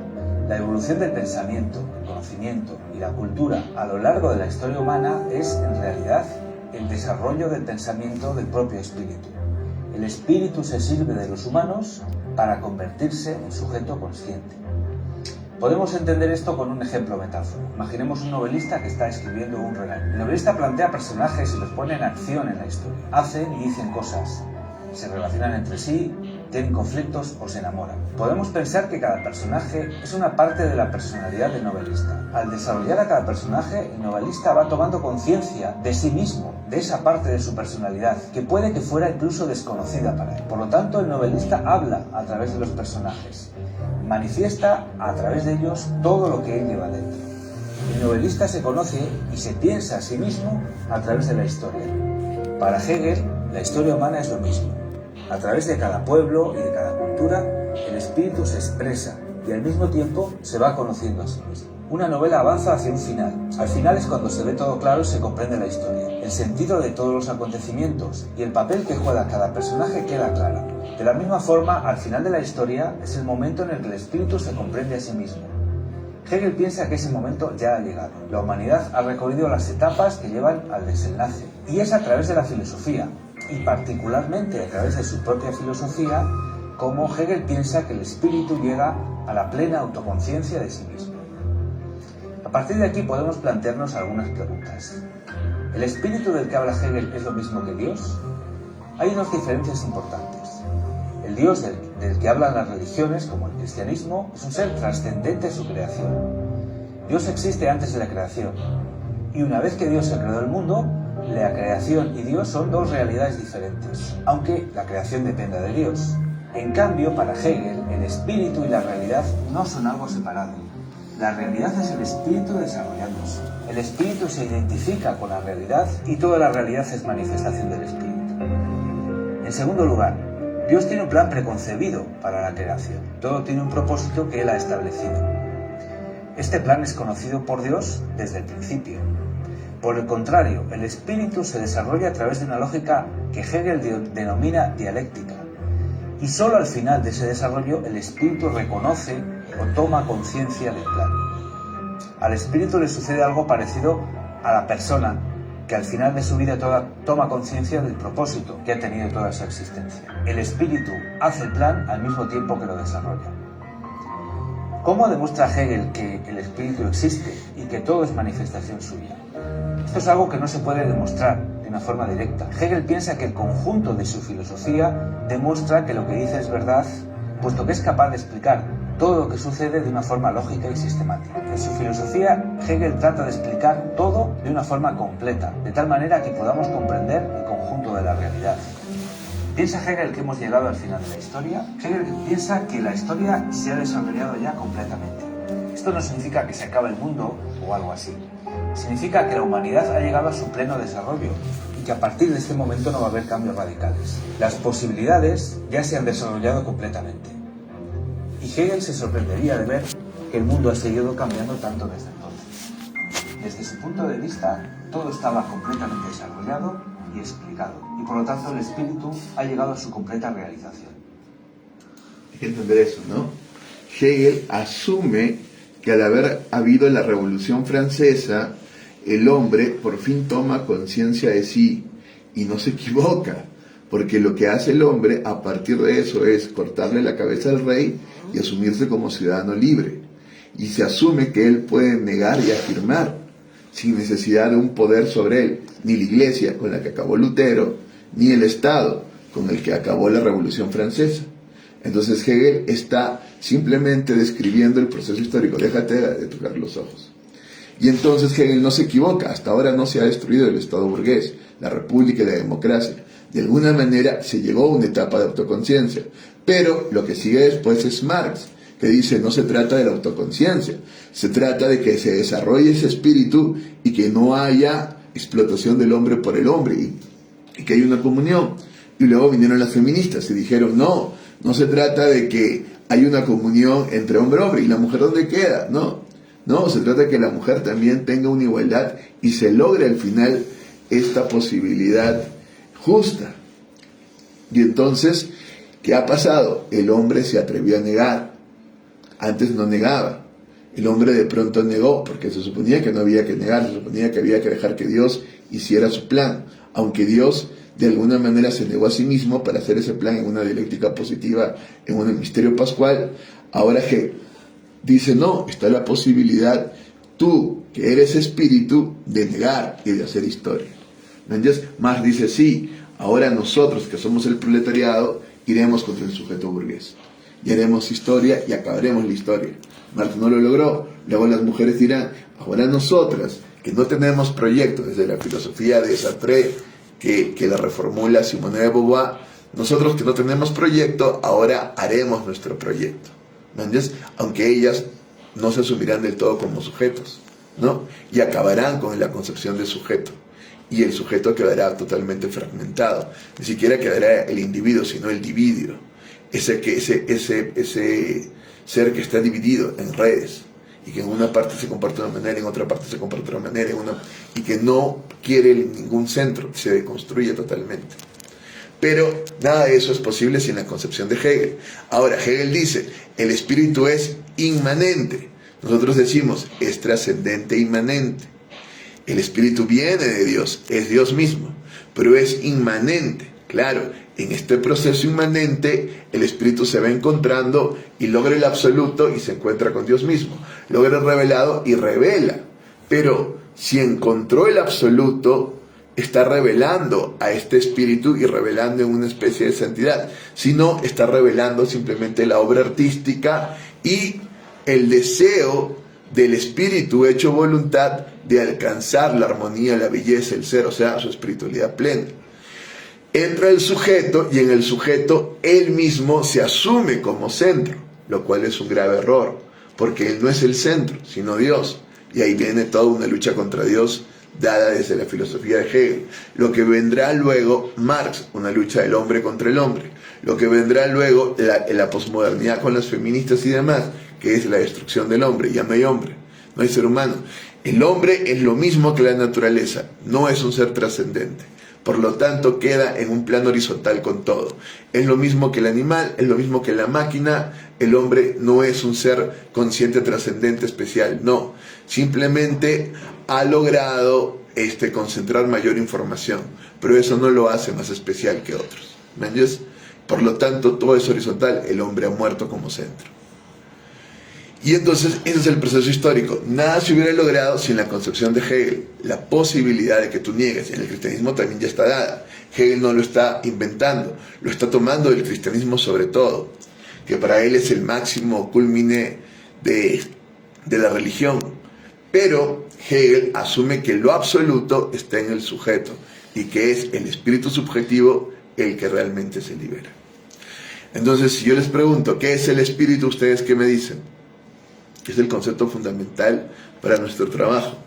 La evolución del pensamiento, el conocimiento y la cultura a lo largo de la historia humana es, en realidad, el desarrollo del pensamiento del propio espíritu. El espíritu se sirve de los humanos para convertirse en sujeto consciente. Podemos entender esto con un ejemplo metáforo. Imaginemos un novelista que está escribiendo un relato. El novelista plantea personajes y los pone en acción en la historia. Hacen y dicen cosas, se relacionan entre sí, tienen conflictos o se enamoran. Podemos pensar que cada personaje es una parte de la personalidad del novelista. Al desarrollar a cada personaje, el novelista va tomando conciencia de sí mismo, de esa parte de su personalidad, que puede que fuera incluso desconocida para él. Por lo tanto, el novelista habla a través de los personajes. Manifiesta a través de ellos todo lo que él lleva dentro. El novelista se conoce y se piensa a sí mismo a través de la historia. Para Hegel, la historia humana es lo mismo. A través de cada pueblo y de cada cultura, el espíritu se expresa y al mismo tiempo se va conociendo a sí mismo. Una novela avanza hacia un final. Al final es cuando se ve todo claro y se comprende la historia. El sentido de todos los acontecimientos y el papel que juega cada personaje queda claro. De la misma forma, al final de la historia es el momento en el que el espíritu se comprende a sí mismo. Hegel piensa que ese momento ya ha llegado. La humanidad ha recorrido las etapas que llevan al desenlace. Y es a través de la filosofía, y particularmente a través de su propia filosofía, como Hegel piensa que el espíritu llega a la plena autoconciencia de sí mismo. A partir de aquí podemos plantearnos algunas preguntas. ¿El espíritu del que habla Hegel es lo mismo que Dios? Hay unas diferencias importantes. El Dios del que hablan las religiones, como el cristianismo, es un ser trascendente a su creación. Dios existe antes de la creación. Y una vez que Dios se creó el mundo, la creación y Dios son dos realidades diferentes, aunque la creación dependa de Dios. En cambio, para Hegel, el espíritu y la realidad no son algo separado. La realidad es el espíritu desarrollándose. El espíritu se identifica con la realidad y toda la realidad es manifestación del espíritu. En segundo lugar, Dios tiene un plan preconcebido para la creación. Todo tiene un propósito que Él ha establecido. Este plan es conocido por Dios desde el principio. Por el contrario, el espíritu se desarrolla a través de una lógica que Hegel denomina dialéctica. Y solo al final de ese desarrollo el espíritu reconoce o toma conciencia del plan. Al espíritu le sucede algo parecido a la persona que al final de su vida toma conciencia del propósito que ha tenido toda su existencia. El espíritu hace el plan al mismo tiempo que lo desarrolla. ¿Cómo demuestra Hegel que el espíritu existe y que todo es manifestación suya? Esto es algo que no se puede demostrar de una forma directa. Hegel piensa que el conjunto de su filosofía demuestra que lo que dice es verdad, puesto que es capaz de explicar todo lo que sucede de una forma lógica y sistemática. En su filosofía, Hegel trata de explicar todo de una forma completa, de tal manera que podamos comprender el conjunto de la realidad. ¿Piensa Hegel que hemos llegado al final de la historia? Hegel piensa que la historia se ha desarrollado ya completamente. Esto no significa que se acaba el mundo o algo así. Significa que la humanidad ha llegado a su pleno desarrollo y que a partir de este momento no va a haber cambios radicales. Las posibilidades ya se han desarrollado completamente. Y Hegel se sorprendería de ver que el mundo ha seguido cambiando tanto desde entonces. Desde su punto de vista, todo estaba completamente desarrollado y explicado. Y por lo tanto el espíritu ha llegado a su completa realización. Hay que entender eso, ¿no? Hegel asume que al haber habido la Revolución Francesa, el hombre por fin toma conciencia de sí y no se equivoca, porque lo que hace el hombre a partir de eso es cortarle la cabeza al rey y asumirse como ciudadano libre. Y se asume que él puede negar y afirmar sin necesidad de un poder sobre él, ni la Iglesia con la que acabó Lutero, ni el Estado con el que acabó la Revolución Francesa. Entonces Hegel está simplemente describiendo el proceso histórico. Déjate de tocar los ojos. Y entonces Hegel no se equivoca. Hasta ahora no se ha destruido el Estado burgués, la república y la democracia. De alguna manera se llegó a una etapa de autoconciencia. Pero lo que sigue después es Marx, que dice no se trata de la autoconciencia, se trata de que se desarrolle ese espíritu y que no haya explotación del hombre por el hombre y que haya una comunión. Y luego vinieron las feministas y dijeron no se trata de que hay una comunión entre hombre y hombre. ¿Y la mujer dónde queda? No, se trata de que la mujer también tenga una igualdad y se logre al final esta posibilidad justa. Y entonces, ¿qué ha pasado? El hombre se atrevió a negar. Antes no negaba. El hombre de pronto negó, porque se suponía que no había que negar, se suponía que había que dejar que Dios hiciera su plan, aunque Dios de alguna manera se negó a sí mismo para hacer ese plan en una dialéctica positiva, en un misterio pascual. Ahora que dice no, está la posibilidad, tú que eres espíritu, de negar y de hacer historia. Entonces, Marx dice sí, ahora nosotros que somos el proletariado iremos contra el sujeto burgués y haremos historia y acabaremos la historia. Marx no lo logró. Luego las mujeres dirán, ahora nosotras que no tenemos proyecto, desde la filosofía de Sartre que la reformula Simone de Beauvoir, nosotros que no tenemos proyecto, ahora haremos nuestro proyecto. ¿Entiendes? Aunque ellas no se asumirán del todo como sujetos, ¿no? Y acabarán con la concepción de sujeto. Y el sujeto quedará totalmente fragmentado. Ni siquiera quedará el individuo, sino el dividio. Ese ser que está dividido en redes. Y que en una parte se comporta de una manera, en otra parte se comporta de otra manera, y que no quiere ningún centro, se deconstruye totalmente. Pero nada de eso es posible sin la concepción de Hegel. Ahora, Hegel dice, el espíritu es inmanente. Nosotros decimos, es trascendente e inmanente. El espíritu viene de Dios, es Dios mismo, pero es inmanente. Claro, en este proceso inmanente, el espíritu se va encontrando y logra el absoluto y se encuentra con Dios mismo. Luego es revelado y revela. Pero si encontró el absoluto, está revelando a este espíritu y revelando en una especie de santidad. Si no, está revelando simplemente la obra artística y el deseo del espíritu hecho voluntad de alcanzar la armonía, la belleza, el ser, o sea, su espiritualidad plena. Entra el sujeto y en el sujeto él mismo se asume como centro, lo cual es un grave error, porque él no es el centro, sino Dios. Y ahí viene toda una lucha contra Dios dada desde la filosofía de Hegel. Lo que vendrá luego, Marx, una lucha del hombre contra el hombre. Lo que vendrá luego, la posmodernidad con las feministas y demás, que es la destrucción del hombre. Ya no hay hombre, no hay ser humano. El hombre es lo mismo que la naturaleza, no es un ser trascendente. Por lo tanto, queda en un plano horizontal con todo. Es lo mismo que el animal, es lo mismo que la máquina. El hombre no es un ser consciente, trascendente, especial. No, simplemente ha logrado concentrar mayor información. Pero eso no lo hace más especial que otros. ¿Me entiendes? Por lo tanto, todo es horizontal. El hombre ha muerto como centro. Y entonces ese es el proceso histórico. Nada se hubiera logrado sin la concepción de Hegel. La posibilidad de que tú niegues, en el cristianismo también ya está dada. Hegel no lo está inventando, lo está tomando del cristianismo sobre todo, que para él es el máximo culmine de la religión. Pero Hegel asume que lo absoluto está en el sujeto y que es el espíritu subjetivo el que realmente se libera. Entonces, si yo les pregunto, ¿qué es el espíritu? ¿Ustedes qué me dicen? Es el concepto fundamental para nuestro trabajo.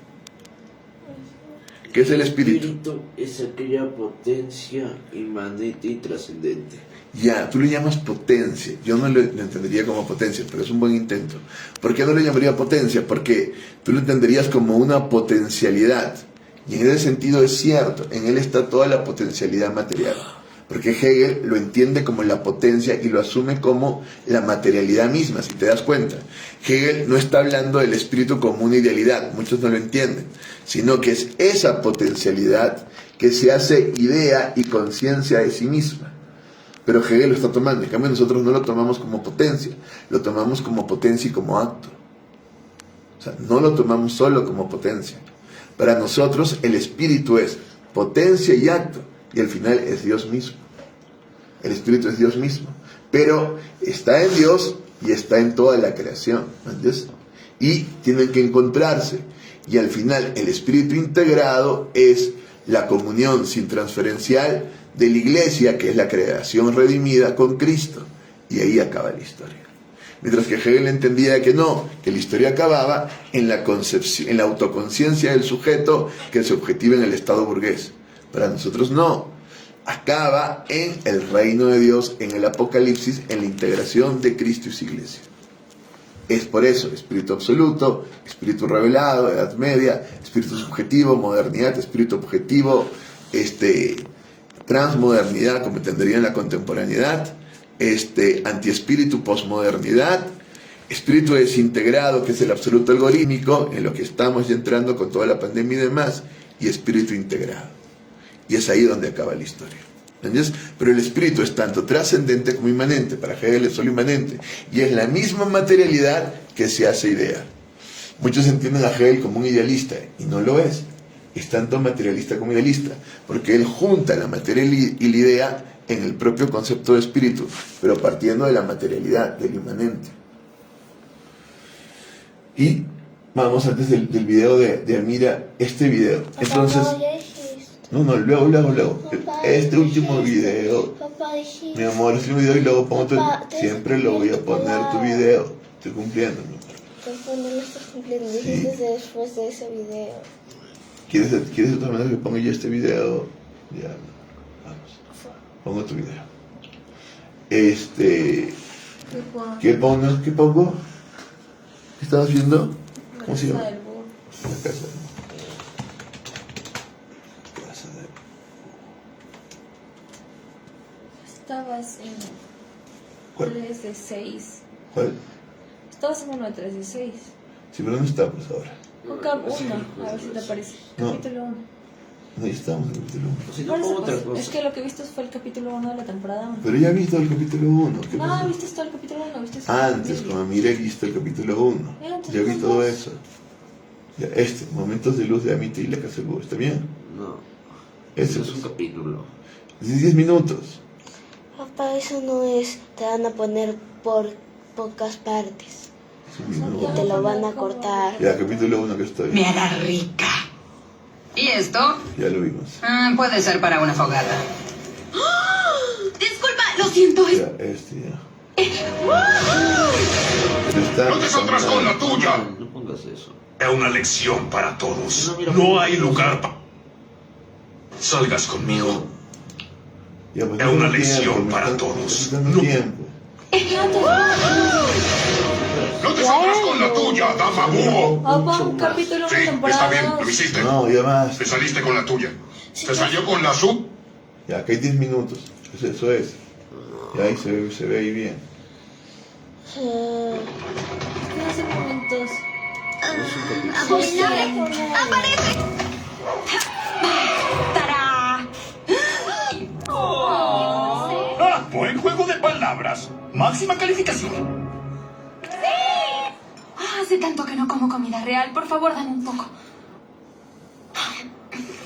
¿Qué es el espíritu? El espíritu es aquella potencia inmanente y trascendente. Ya, tú lo llamas potencia. Yo no lo entendería como potencia, pero es un buen intento. ¿Por qué no lo llamaría potencia? Porque tú lo entenderías como una potencialidad. Y en ese sentido es cierto, en él está toda la potencialidad material. Porque Hegel lo entiende como la potencia y lo asume como la materialidad misma, si te das cuenta. Hegel no está hablando del espíritu como una idealidad, muchos no lo entienden, sino que es esa potencialidad que se hace idea y conciencia de sí misma. Pero Hegel lo está tomando, en cambio nosotros no lo tomamos como potencia, lo tomamos como potencia y como acto. O sea, no lo tomamos solo como potencia. Para nosotros el espíritu es potencia y acto, y al final es Dios mismo. El espíritu es Dios mismo, pero está en Dios y está en toda la creación, ¿entiendes? Y tienen que encontrarse, y al final el espíritu integrado es la comunión sin transferencial de la iglesia, que es la creación redimida con Cristo, y ahí acaba la historia. Mientras que Hegel entendía que no, que la historia acababa en la concepción, en la autoconciencia del sujeto que se objetiva en el estado burgués. Para nosotros no, acaba en el reino de Dios, en el Apocalipsis, en la integración de Cristo y su iglesia. Es por eso, espíritu absoluto, espíritu revelado, edad media, espíritu subjetivo, modernidad, espíritu objetivo, transmodernidad, como entendería en la contemporaneidad, antiespíritu, posmodernidad, espíritu desintegrado, que es el absoluto algorítmico, en lo que estamos ya entrando con toda la pandemia y demás, y espíritu integrado. Y es ahí donde acaba la historia. ¿Entiendes? Pero el espíritu es tanto trascendente como inmanente. Para Hegel es solo inmanente. Y es la misma materialidad que se hace idea. Muchos entienden a Hegel como un idealista, y no lo es. Es tanto materialista como idealista, porque él junta la materia y la idea en el propio concepto de espíritu, pero partiendo de la materialidad, del inmanente. Y vamos antes del video de Amira, este video. Entonces, no, luego. Papá, Este último video, Papá, dijiste. mi amor, este video y luego pongo tu... Papá, Siempre lo voy a poner tu video. Estoy cumpliendo, mi amor. Papá, no lo estás cumpliendo. Sí. Dijiste después de ese video. ¿Quieres de todas maneras que ponga yo este video? Ya, vamos. Pongo tu video. ¿Qué pongo? ¿Qué pongo? ¿Qué estabas viendo? ¿Cómo se llama? La casa del Estabas en ¿Cuál? 3 de 6. ¿Cuál? Estabas en uno de 3 de 6. Sí, pero ¿dónde estamos ahora? Busca uno, a ver si te aparece. No. Capítulo 1. Ahí estamos en el capítulo 1. Si no, Por eso, pongo otra pues, cosa. es que lo que viste fue el capítulo 1 de la temporada 1. Pero ya he visto el capítulo 1. ¿Qué No, pasó? viste todo el capítulo 1, viste Antes, cuando miré, he visto el capítulo 1. Ya vi todo eso. Ya, momentos de luz de Amity y la casa Búho, ¿está bien? No, Ese eso es un capítulo. 10 minutos. Papá, eso no es. Te van a poner por pocas partes. Es un Y minuto. te lo van a cortar. Ya, capítulo 1 que estoy. Me hará rica. ¿Y esto? Ya lo vimos. Puede ser para una fogata. Disculpa, lo siento. Ya, ya. Pero está- No te saldrás con la tuya. No pongas eso. Es una lección para todos. No, mira, No hay lugar para... Salgas conmigo. Ya, pues, Es no una tengo lección tiempo, para me están- todos. me están dando No. tiempo. No te saldrás con la tuya, dama búho. Opa, capítulo 1, Sí, está temporada bien, 2. lo hiciste. No, ya más. Te saliste con la tuya. Te salió con la sub. Ya, que hay 10 minutos. Eso es. Ya ahí se ve ahí bien. ¿Qué hace momentos? Abominable. ¡Aparece! ¡Tará! ¡Ah! Buen juego de palabras. Máxima calificación. Hace tanto que no como comida real. Por favor, dame un poco.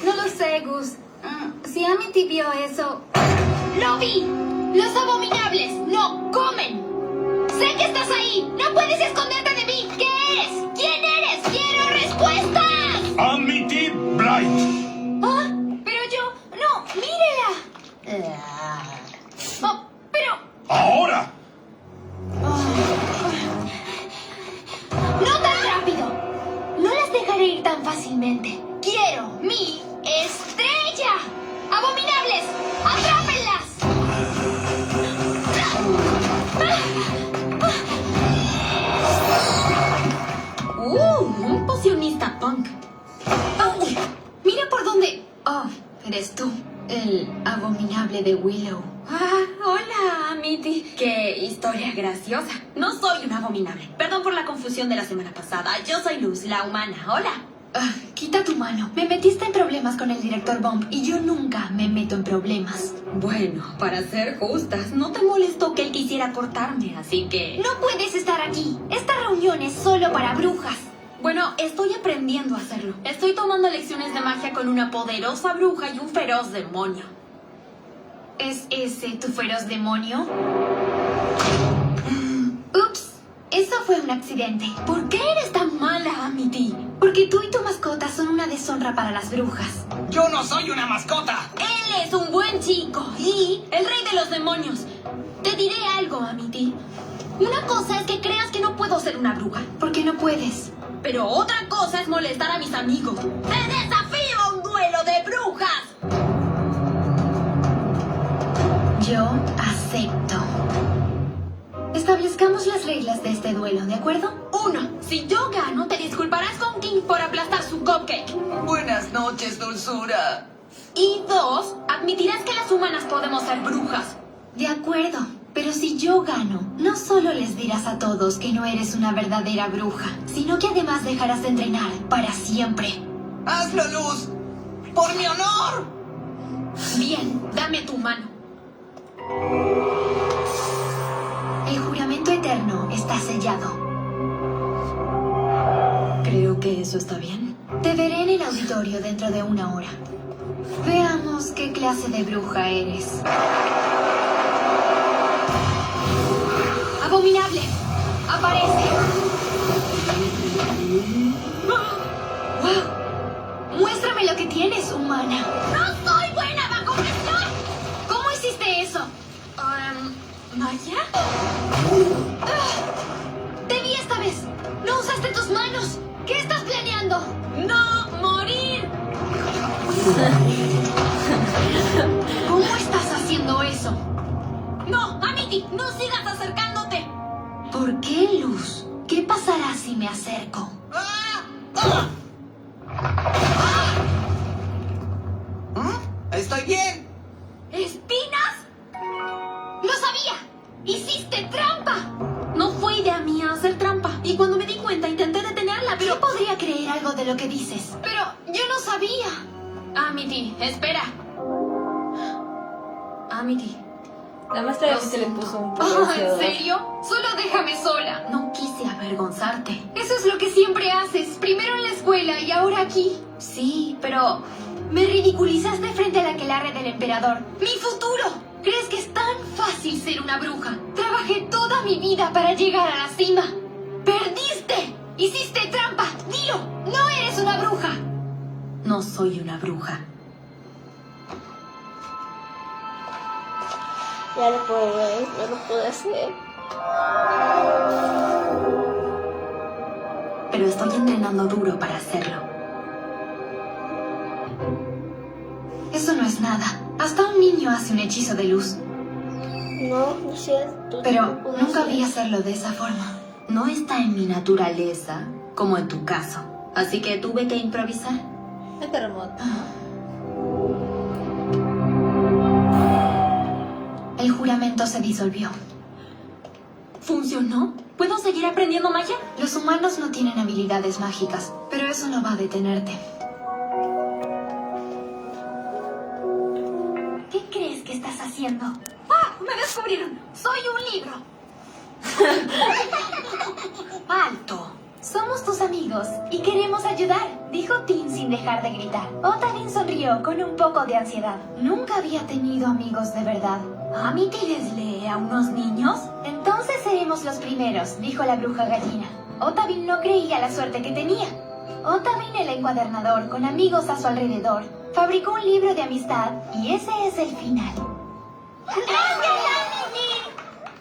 No lo sé, Gus. Si Amity vio eso... ¡Lo vi! ¡Los abominables no comen! ¡Sé que estás ahí! ¡No puedes esconderte de mí! ¿Qué eres? ¿Quién eres? ¡Quiero respuestas! Amity Blight. ¿Ah? Pero yo... ¡No! ¡Mírela! Oh, pero... Ahora. ¡No tan rápido! No las dejaré ir tan fácilmente. ¡Quiero mi estrella! ¡Abominables! ¡Atrápenlas! Un pocionista punk. ¡Ay! Mira por dónde... Oh, eres tú. El abominable de Willow. Hola, Amity. Qué historia graciosa. No soy un abominable. Perdón por la confusión de la semana pasada. Yo soy Luz, la humana. Hola. Quita tu mano. Me metiste en problemas con el director Bump y yo nunca me meto en problemas. Bueno, para ser justas, no te molestó que él quisiera cortarme, así que... No puedes estar aquí. Esta reunión es solo para brujas. Bueno, estoy aprendiendo a hacerlo. Estoy tomando lecciones de magia con una poderosa bruja y un feroz demonio. ¿Es ese tu feroz demonio? Ups, eso fue un accidente. ¿Por qué eres tan mala, Amity? Porque tú y tu mascota son una deshonra para las brujas. ¡Yo no soy una mascota! Él es un buen chico y el rey de los demonios. Te diré algo, Amity. Una cosa es que creas que no puedo ser una bruja. ¿Por qué no puedes? Pero otra cosa es molestar a mis amigos. ¡Te desafío a un duelo de brujas! Yo acepto. Establezcamos las reglas de este duelo, ¿de acuerdo? 1. Si yo gano, te disculparás con King por aplastar su cupcake. Buenas noches, dulzura. Y 2. Admitirás que las humanas podemos ser brujas. De acuerdo. Pero si yo gano, no solo les dirás a todos que no eres una verdadera bruja, sino que además dejarás de entrenar para siempre. ¡Hazlo, Luz! ¡Por mi honor! Bien, dame tu mano. El juramento eterno está sellado. Creo que eso está bien. Te veré en el auditorio dentro de 1 hora. Veamos qué clase de bruja eres. ¡Abominable! ¡Aparece! ¡Wow! Muéstrame lo que tienes, humana. ¡No soy buena bajo presión! ¿Cómo hiciste eso? ¿Magia? Te vi esta vez. No usaste tus manos. ¿Qué estás planeando? ¡No morir! ¿Cómo estás haciendo eso? ¡No, Amity! ¡No sigas acercándote! ¿Por qué, Luz? ¿Qué pasará si me acerco? ¡Estoy bien! ¿Espinas? ¡Lo sabía! ¡Hiciste trampa! No fue idea mía hacer trampa. Y cuando me di cuenta intenté detenerla, pero... Yo podría creer algo de lo que dices, pero yo no sabía. Amity, espera. Amity. La maestra Lo se le siento. puso un poco ¿En ansiosa. serio? Solo déjame sola. No quise avergonzarte. Eso es lo que siempre haces. Primero en la escuela y ahora aquí. Sí, pero me ridiculizaste frente a la aquelarre del emperador. ¡Mi futuro! ¿Crees que es tan fácil ser una bruja? Trabajé toda mi vida para llegar a la cima. ¡Perdiste! ¡Hiciste trampa! ¡Dilo! ¡No eres una bruja! No soy una bruja. Ya lo puedo, no lo puedo hacer. Pero estoy entrenando duro para hacerlo. Eso no es nada. Hasta un niño hace un hechizo de luz. No, no es cierto. Pero no puedo nunca hacer. vi hacerlo de esa forma. No está en mi naturaleza, como en tu caso. Así que tuve que improvisar. Es terremoto. El juramento se disolvió. ¿Funcionó? ¿Puedo seguir aprendiendo magia? Los humanos no tienen habilidades mágicas, pero eso no va a detenerte. ¿Qué crees que estás haciendo? ¡Ah! ¡Me descubrieron! ¡Soy un libro! ¡Alto! Somos tus amigos y queremos ayudar, dijo Tin sin dejar de gritar. Otavin sonrió con un poco de ansiedad. Nunca había tenido amigos de verdad. ¿Amity les lee a unos niños? Entonces seremos los primeros, dijo la bruja gallina. Otavin no creía la suerte que tenía. Otavin, el encuadernador, con amigos a su alrededor, fabricó un libro de amistad y ese es el final. ¡Gracias, Amity!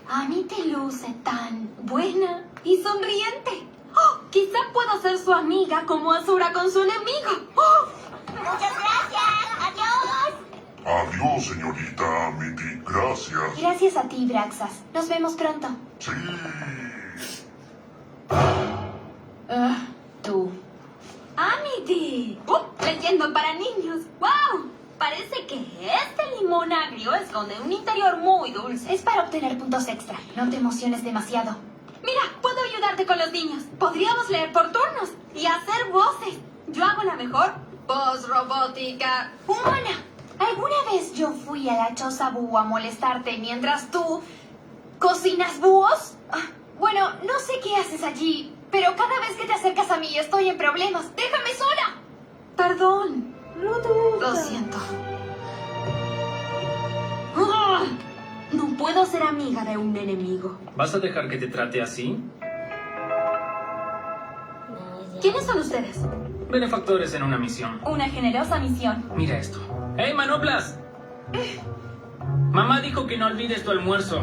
Amity luce tan buena y sonriente. ¡Oh! Quizá pueda ser su amiga como Azura con su enemigo. ¡Oh! Muchas gracias. Adiós. Adiós, señorita Amity. Gracias. Gracias a ti, Braxas. Nos vemos pronto. Sí. Tú. Amity. Leyendo para niños. ¡Wow! Parece que este limón agrio esconde un interior muy dulce. Es para obtener puntos extra. No te emociones demasiado. Mira, puedo ayudarte con los niños. Podríamos leer por turnos y hacer voces. Yo hago la mejor voz robótica humana. ¿Alguna vez yo fui a la choza búho a molestarte mientras tú cocinas búhos? Bueno, no sé qué haces allí, pero cada vez que te acercas a mí estoy en problemas. ¡Déjame sola! Perdón. No te gusta. Lo siento. No puedo ser amiga de un enemigo. ¿Vas a dejar que te trate así? ¿Quiénes son ustedes? Benefactores en una misión. Una generosa misión. Mira esto. ¡Hey, Manoplas! Mamá dijo que no olvides tu almuerzo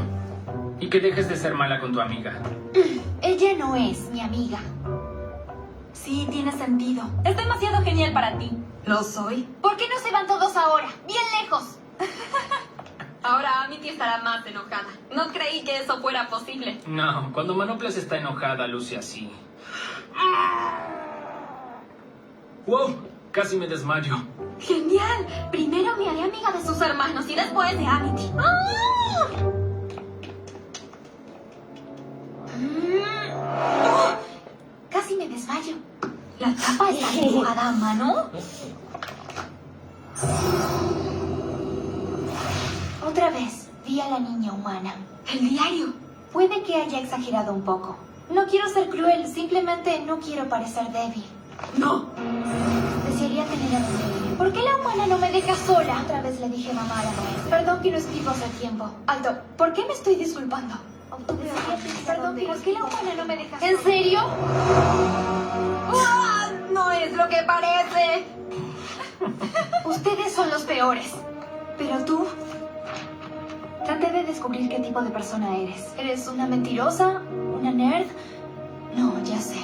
y que dejes de ser mala con tu amiga. Ella no es mi amiga. Sí, tiene sentido. Es demasiado genial para ti. ¿Lo soy? ¿Por qué no se van todos ahora? ¡Bien lejos! Ahora Amity estará más enojada. No creí que eso fuera posible. No, cuando Manoplas está enojada, luce así. ¡Wow! Casi me desmayo. ¡Genial! Primero me haré amiga de sus hermanos y después de Amity. Casi me desmayo. ¿La tapa está dibujada a mano? Otra vez, vi a la niña humana. El diario. Puede que haya exagerado un poco. No quiero ser cruel, simplemente no quiero parecer débil. ¡No! Desearía tener a Celia. ¿Por qué la humana no me deja sola? Otra vez le dije a mamá a la maestra. Perdón que no escribo hace tiempo. Alto, ¿por qué me estoy disculpando? Perdón, ¿por qué la humana no me deja sola? ¿En serio? ¡Ah! No es lo que parece. Ustedes son los peores. Pero tú... Traté de descubrir qué tipo de persona eres. ¿Eres una mentirosa? ¿Una nerd? No, ya sé.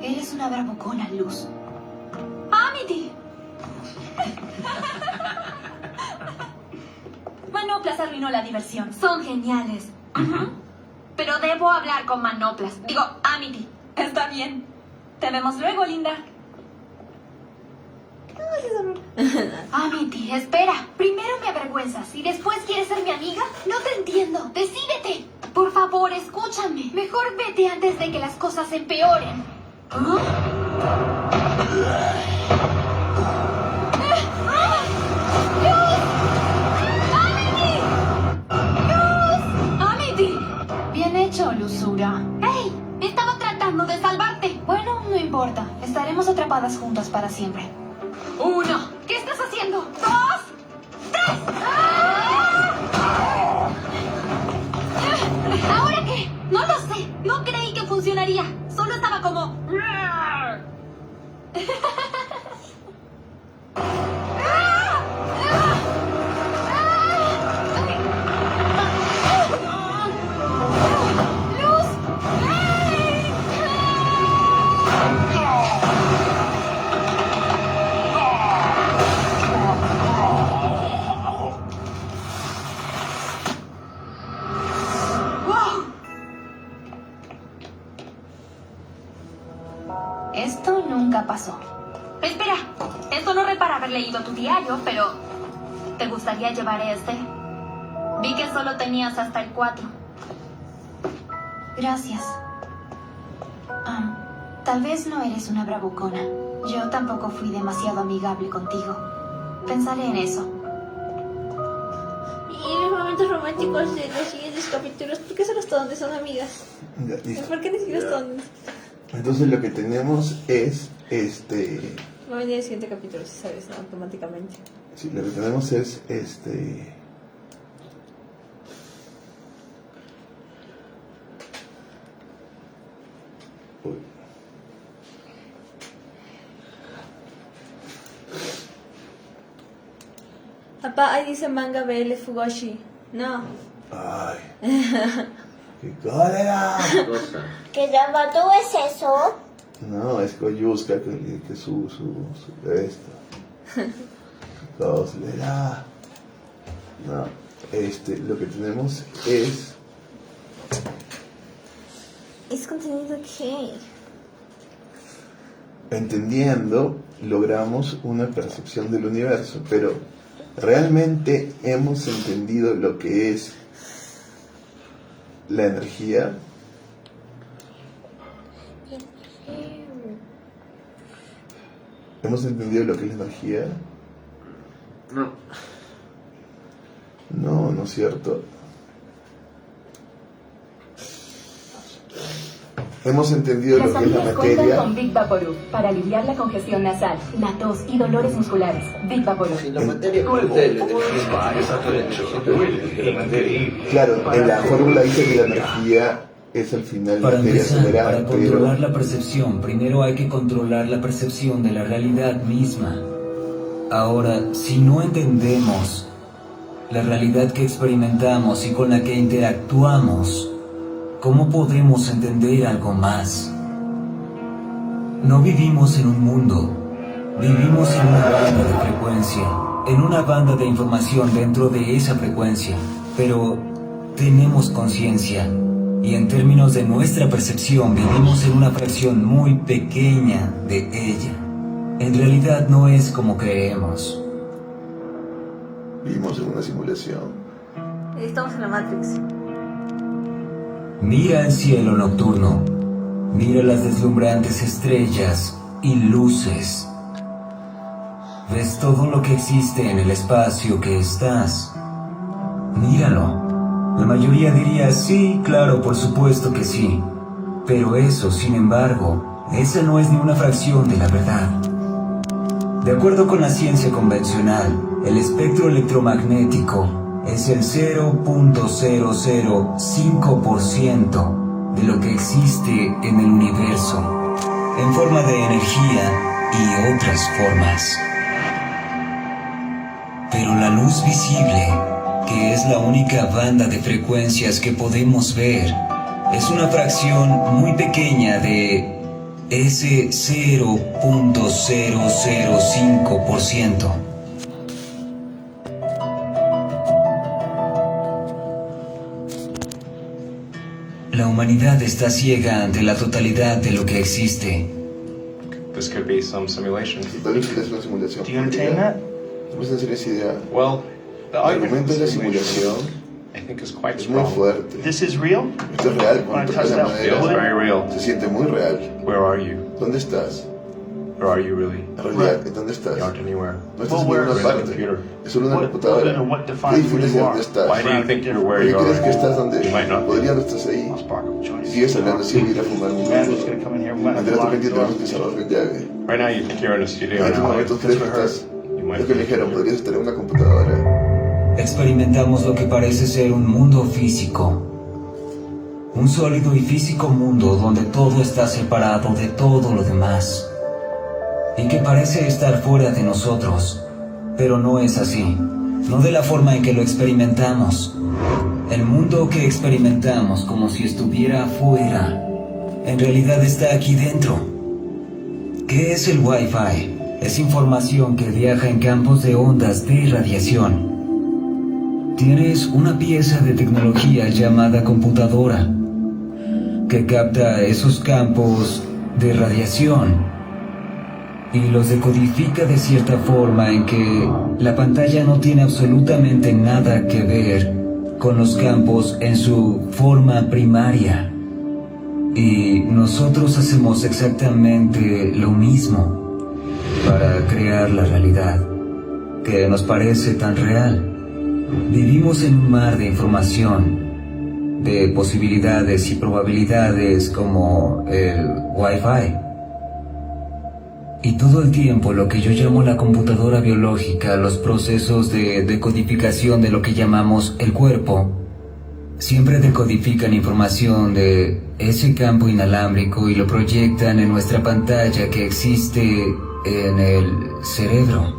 Eres una bravucona, Luz. ¡Amity! Manoplas arruinó la diversión. Son geniales. Pero debo hablar con Manoplas. Digo, Amity. Está bien. Te vemos luego, linda. Amity, espera. Primero me avergüenzas y después quieres ser mi amiga. No te entiendo. Decídete. Por favor, escúchame. Mejor vete antes de que las cosas empeoren. ocupadas juntas para siempre. 1. ¿Qué estás haciendo? 2, 3. ¿Ahora qué? No lo sé. No creí que funcionaría. Solo estaba como... Esto nunca pasó. Espera, esto no repara haber leído tu diario, pero... ¿te gustaría llevar este? Vi que solo tenías hasta el 4. Gracias. Tal vez no eres una bravucona. Yo tampoco fui demasiado amigable contigo. Pensaré en eso. Y los momentos románticos de los siguientes capítulos, ¿por qué son hasta donde son amigas? Ya, listo. ¿Por qué ni siquiera hasta donde? Entonces lo que tenemos es Va a venir el siguiente capítulo, si sabes, ¿no? Automáticamente. Sí, lo que tenemos es Uy. Papá, ahí dice manga BL Fugoshi. No. Ay. ¿Qué cólera? ¿Qué Yamato es eso? No, es Koyuska que su esto. Cólera. No, lo que tenemos es contenido que... entendiendo, logramos una percepción del universo, pero ¿realmente hemos entendido lo que es la energía? ¿Hemos entendido lo que es la energía? No. No, no es cierto. Hemos entendido lo que es la Las cuentan materia. con Big Vaporub para aliviar la congestión nasal, la tos y dolores musculares. Big Vaporub. La materia parte de la energía. Claro, en la fórmula dice que la energía es al final Para materia empezar, acelerada, para controlar la percepción, primero hay que controlar la percepción de la realidad misma. Ahora, si no entendemos la realidad que experimentamos y con la que interactuamos, ¿cómo podremos entender algo más? No vivimos en un mundo, vivimos en una banda de frecuencia, en una banda de información dentro de esa frecuencia, pero tenemos conciencia. Y en términos de nuestra percepción, vivimos en una fracción muy pequeña de ella. En realidad no es como creemos. Vivimos en una simulación. Estamos en la Matrix. Mira el cielo nocturno. Mira las deslumbrantes estrellas y luces. ¿Ves todo lo que existe en el espacio que estás? Míralo. La mayoría diría, sí, claro, por supuesto que sí. Pero eso, sin embargo, esa no es ni una fracción de la verdad. De acuerdo con la ciencia convencional, el espectro electromagnético es el 0.005% de lo que existe en el universo, en forma de energía y otras formas. Pero la luz visible, que es la única banda de frecuencias que podemos ver, es una fracción muy pequeña de ese 0.005%. La humanidad está ciega ante la totalidad de lo que existe. This could be some simulation. Tal vez es una simulación. Do you understand that? No puedes hacer esa idea. Well, the El argument argumento for de la simulation, simulación I think, is quite es muy strong. fuerte. This is real? Esto es real. Wanna Cuando test tocas la out? madera, Feels very real. se siente muy real. Where are you? ¿Dónde estás? Or are you really? En realidad, ¿dónde estás? You aren't anywhere. No estás en ninguna You're in a parte. computer. Es solo una computadora. ¿Qué defines de dónde estás? Why do you think you're where ¿Por qué you are crees que right estás now? donde? You might not. Podría no estás ahí. Y sigues hablando sin ir a fumar un minuto. Andrea, tú que tenemos que cerrar la llave. Right now you think you're in a studio. En estos now. momentos crees que estás... You might Lo que me be. dijeron, podrías estar en una computadora. Experimentamos lo que parece ser un mundo físico. Un sólido y físico mundo donde todo está separado de todo lo demás. Y que parece estar fuera de nosotros. Pero no es así. No de la forma en que lo experimentamos. El mundo que experimentamos como si estuviera afuera, en realidad está aquí dentro. ¿Qué es el Wi-Fi? Es información que viaja en campos de ondas de radiación. Tienes una pieza de tecnología llamada computadora que capta esos campos de radiación y los decodifica de cierta forma en que la pantalla no tiene absolutamente nada que ver con los campos en su forma primaria. Y nosotros hacemos exactamente lo mismo para crear la realidad que nos parece tan real. Vivimos en un mar de información, de posibilidades y probabilidades como el Wi-Fi. Y todo el tiempo lo que yo llamo la computadora biológica, los procesos de decodificación de lo que llamamos el cuerpo, siempre decodifican información de ese campo inalámbrico y lo proyectan en nuestra pantalla que existe en el cerebro.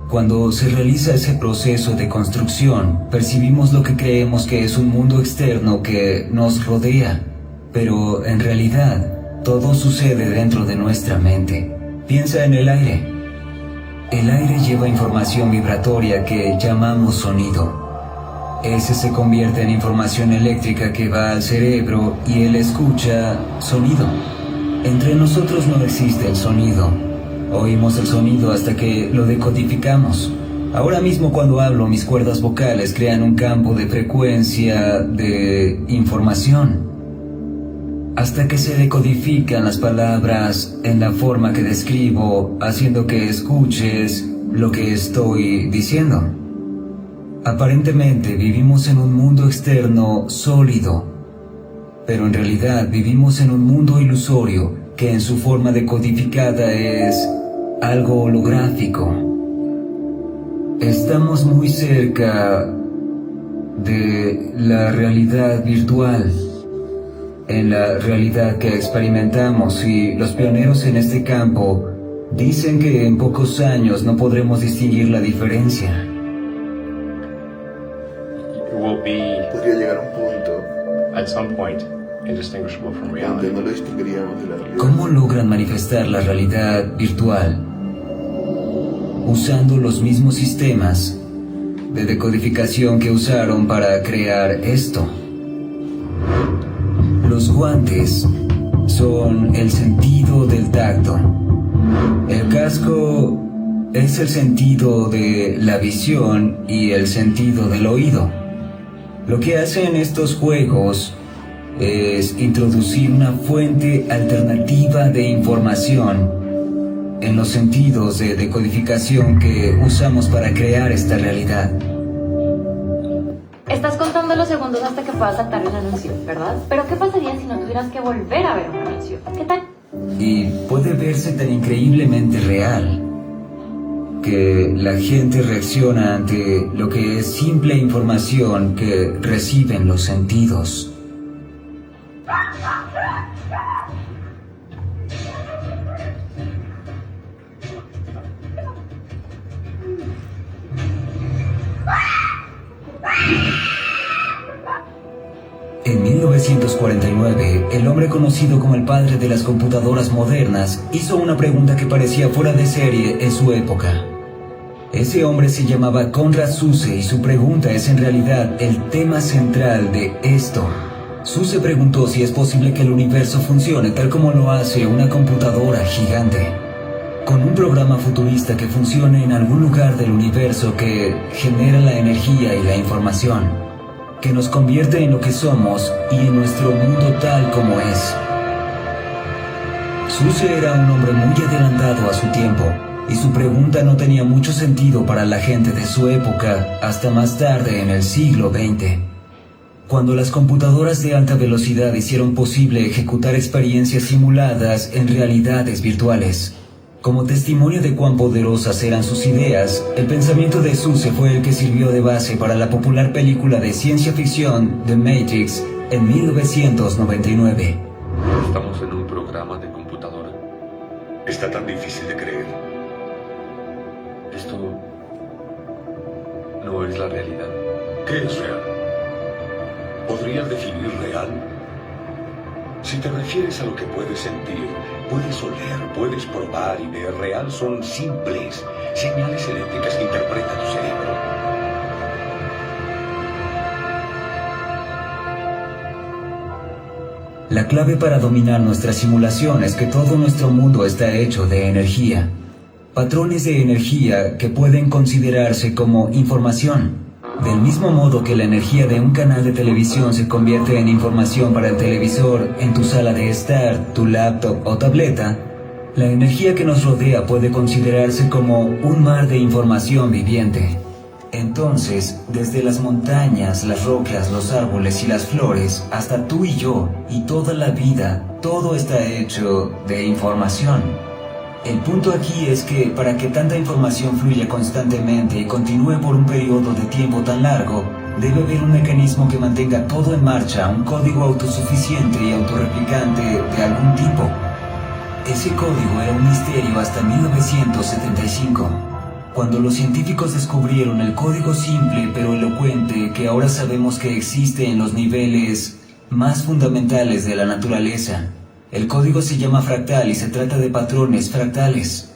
Cuando se realiza ese proceso de construcción, percibimos lo que creemos que es un mundo externo que nos rodea, pero en realidad todo sucede dentro de nuestra mente. Piensa en el aire. El aire lleva información vibratoria que llamamos sonido. Ese se convierte en información eléctrica que va al cerebro y él escucha sonido. Entre nosotros no existe el sonido. Oímos el sonido hasta que lo decodificamos. Ahora mismo cuando hablo, mis cuerdas vocales crean un campo de frecuencia de información. Hasta que se decodifican las palabras en la forma que describo, haciendo que escuches lo que estoy diciendo. Aparentemente vivimos en un mundo externo sólido, pero en realidad vivimos en un mundo ilusorio que en su forma decodificada es algo holográfico. Estamos muy cerca de la realidad virtual, en la realidad que experimentamos, y los pioneros en este campo dicen que en pocos años no podremos distinguir la diferencia. Podría llegar a un punto at some point indistinguishable from donde reality. no lo distinguiríamos de la realidad. ¿Cómo logran manifestar la realidad virtual? Usando los mismos sistemas de decodificación que usaron para crear esto. Los guantes son el sentido del tacto. El casco es el sentido de la visión y el sentido del oído. Lo que hacen estos juegos es introducir una fuente alternativa de información en los sentidos de decodificación que usamos para crear esta realidad. Estás contando los segundos hasta que puedas saltar un anuncio, ¿verdad? Pero ¿qué pasaría si no tuvieras que volver a ver un anuncio? ¿Qué tal? Y puede verse tan increíblemente real que la gente reacciona ante lo que es simple información que reciben los sentidos. En 1949, el hombre conocido como el padre de las computadoras modernas hizo una pregunta que parecía fuera de serie en su época. Ese hombre se llamaba Konrad Zuse y su pregunta es en realidad el tema central de esto. Zuse preguntó si es posible que el universo funcione tal como lo hace una computadora gigante, con un programa futurista que funcione en algún lugar del universo que genera la energía y la información, que nos convierte en lo que somos y en nuestro mundo tal como es. Suse era un hombre muy adelantado a su tiempo, y su pregunta no tenía mucho sentido para la gente de su época hasta más tarde en el siglo XX. Cuando las computadoras de alta velocidad hicieron posible ejecutar experiencias simuladas en realidades virtuales. Como testimonio de cuán poderosas eran sus ideas, el pensamiento de Suse fue el que sirvió de base para la popular película de ciencia ficción The Matrix en 1999. Estamos en un programa de computadora. Está tan difícil de creer. Esto no es la realidad. ¿Qué es real? ¿Podrías definir real? Si te refieres a lo que puedes sentir, puedes oler, puedes probar y ver, real son simples señales eléctricas que interpreta tu cerebro. La clave para dominar nuestra simulación es que todo nuestro mundo está hecho de energía. Patrones de energía que pueden considerarse como información. Del mismo modo que la energía de un canal de televisión se convierte en información para el televisor, en tu sala de estar, tu laptop o tableta, la energía que nos rodea puede considerarse como un mar de información viviente. Entonces, desde las montañas, las rocas, los árboles y las flores, hasta tú y yo, y toda la vida, todo está hecho de información. El punto aquí es que para que tanta información fluya constantemente y continúe por un periodo de tiempo tan largo, debe haber un mecanismo que mantenga todo en marcha, un código autosuficiente y autorreplicante de algún tipo. Ese código era un misterio hasta 1975, cuando los científicos descubrieron el código simple pero elocuente que ahora sabemos que existe en los niveles más fundamentales de la naturaleza. El código se llama fractal y se trata de patrones fractales.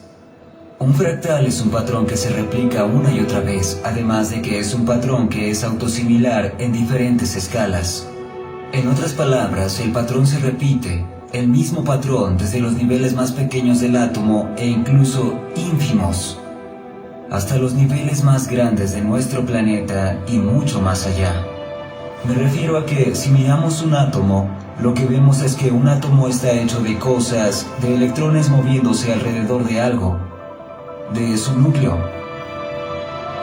Un fractal es un patrón que se replica una y otra vez, además de que es un patrón que es autosimilar en diferentes escalas. En otras palabras, el patrón se repite, el mismo patrón desde los niveles más pequeños del átomo e incluso ínfimos, hasta los niveles más grandes de nuestro planeta y mucho más allá. Me refiero a que si miramos un átomo, lo que vemos es que un átomo está hecho de cosas, de electrones moviéndose alrededor de algo, de su núcleo.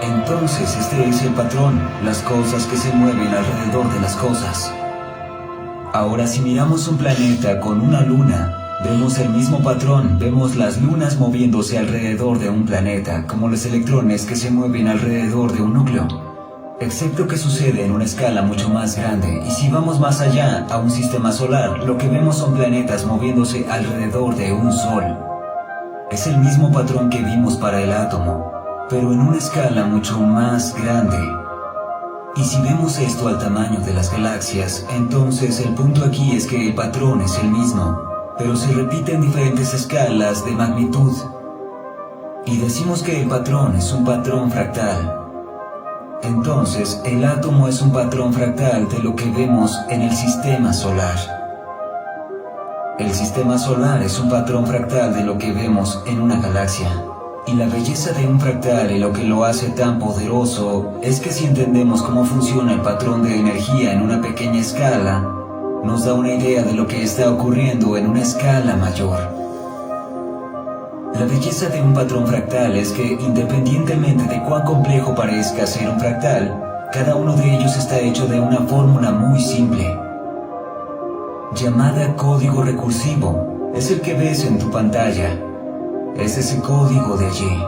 Entonces este es el patrón, las cosas que se mueven alrededor de las cosas. Ahora si miramos un planeta con una luna, vemos el mismo patrón, vemos las lunas moviéndose alrededor de un planeta, como los electrones que se mueven alrededor de un núcleo. Excepto que sucede en una escala mucho más grande, y si vamos más allá, a un sistema solar, lo que vemos son planetas moviéndose alrededor de un sol. Es el mismo patrón que vimos para el átomo, pero en una escala mucho más grande. Y si vemos esto al tamaño de las galaxias, entonces el punto aquí es que el patrón es el mismo, pero se repite en diferentes escalas de magnitud. Y decimos que el patrón es un patrón fractal. Entonces, el átomo es un patrón fractal de lo que vemos en el sistema solar. El sistema solar es un patrón fractal de lo que vemos en una galaxia. Y la belleza de un fractal y lo que lo hace tan poderoso es que si entendemos cómo funciona el patrón de energía en una pequeña escala, nos da una idea de lo que está ocurriendo en una escala mayor. La belleza de un patrón fractal es que, independientemente de cuán complejo parezca ser un fractal, cada uno de ellos está hecho de una fórmula muy simple, llamada código recursivo. Es el que ves en tu pantalla. Es ese código de allí.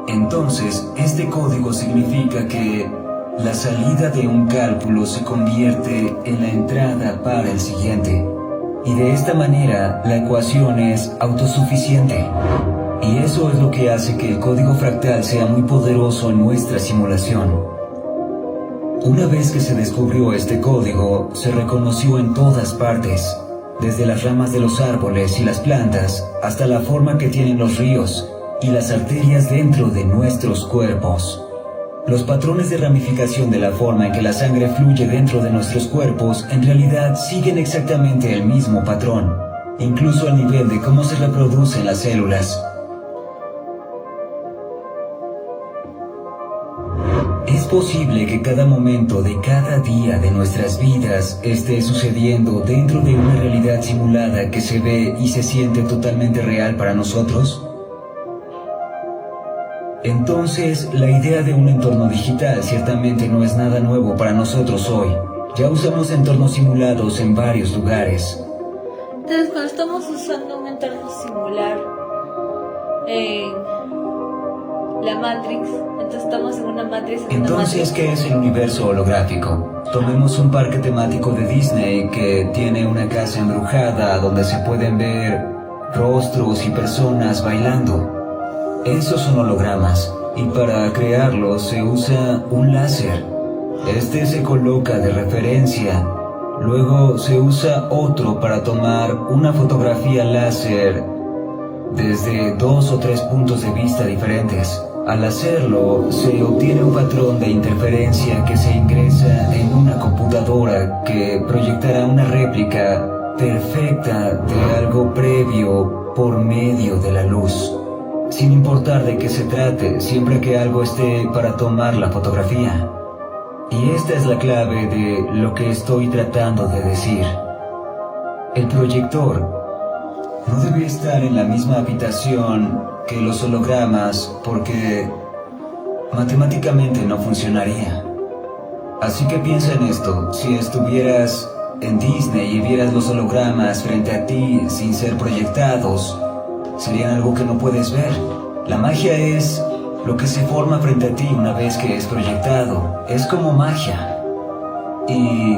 Entonces, este código significa que la salida de un cálculo se convierte en la entrada para el siguiente. Y de esta manera, la ecuación es autosuficiente. Y eso es lo que hace que el código fractal sea muy poderoso en nuestra simulación. Una vez que se descubrió este código, se reconoció en todas partes, desde las ramas de los árboles y las plantas, hasta la forma que tienen los ríos y las arterias dentro de nuestros cuerpos. Los patrones de ramificación de la forma en que la sangre fluye dentro de nuestros cuerpos en realidad siguen exactamente el mismo patrón, incluso al nivel de cómo se reproducen las células. Es posible que cada momento de cada día de nuestras vidas esté sucediendo dentro de una realidad simulada que se ve y se siente totalmente real para nosotros? Entonces, la idea de un entorno digital ciertamente no es nada nuevo para nosotros hoy. Ya usamos entornos simulados en varios lugares. Entonces, cuando estamos usando un entorno simular en la Matrix, entonces estamos en una Matrix. Entonces, ¿qué es el universo holográfico? Tomemos un parque temático de Disney que tiene una casa embrujada donde se pueden ver rostros y personas bailando. Esos son hologramas, y para crearlos se usa un láser. Este se coloca de referencia. Luego se usa otro para tomar una fotografía láser desde 2 o 3 puntos de vista diferentes. Al hacerlo, se obtiene un patrón de interferencia que se ingresa en una computadora que proyectará una réplica perfecta de algo previo por medio de la luz. Sin importar de qué se trate, siempre que algo esté para tomar la fotografía. Y esta es la clave de lo que estoy tratando de decir. El proyector no debe estar en la misma habitación que los hologramas porque matemáticamente no funcionaría. Así que piensa en esto: si estuvieras en Disney y vieras los hologramas frente a ti sin ser proyectados, serían algo que no puedes ver. La magia es lo que se forma frente a ti una vez que es proyectado. Es como magia. Y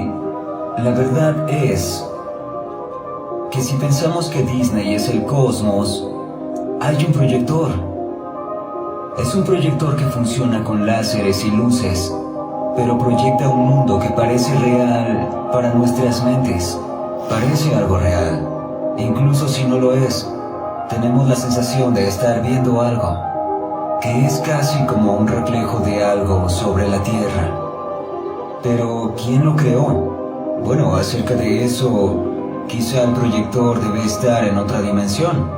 la verdad es que si pensamos que Disney es el cosmos, hay un proyector. Es un proyector que funciona con láseres y luces, pero proyecta un mundo que parece real para nuestras mentes. Parece algo real, incluso si no lo es. Tenemos la sensación de estar viendo algo, que es casi como un reflejo de algo sobre la Tierra. Pero, ¿quién lo creó? Bueno, acerca de eso, quizá el proyector debe estar en otra dimensión.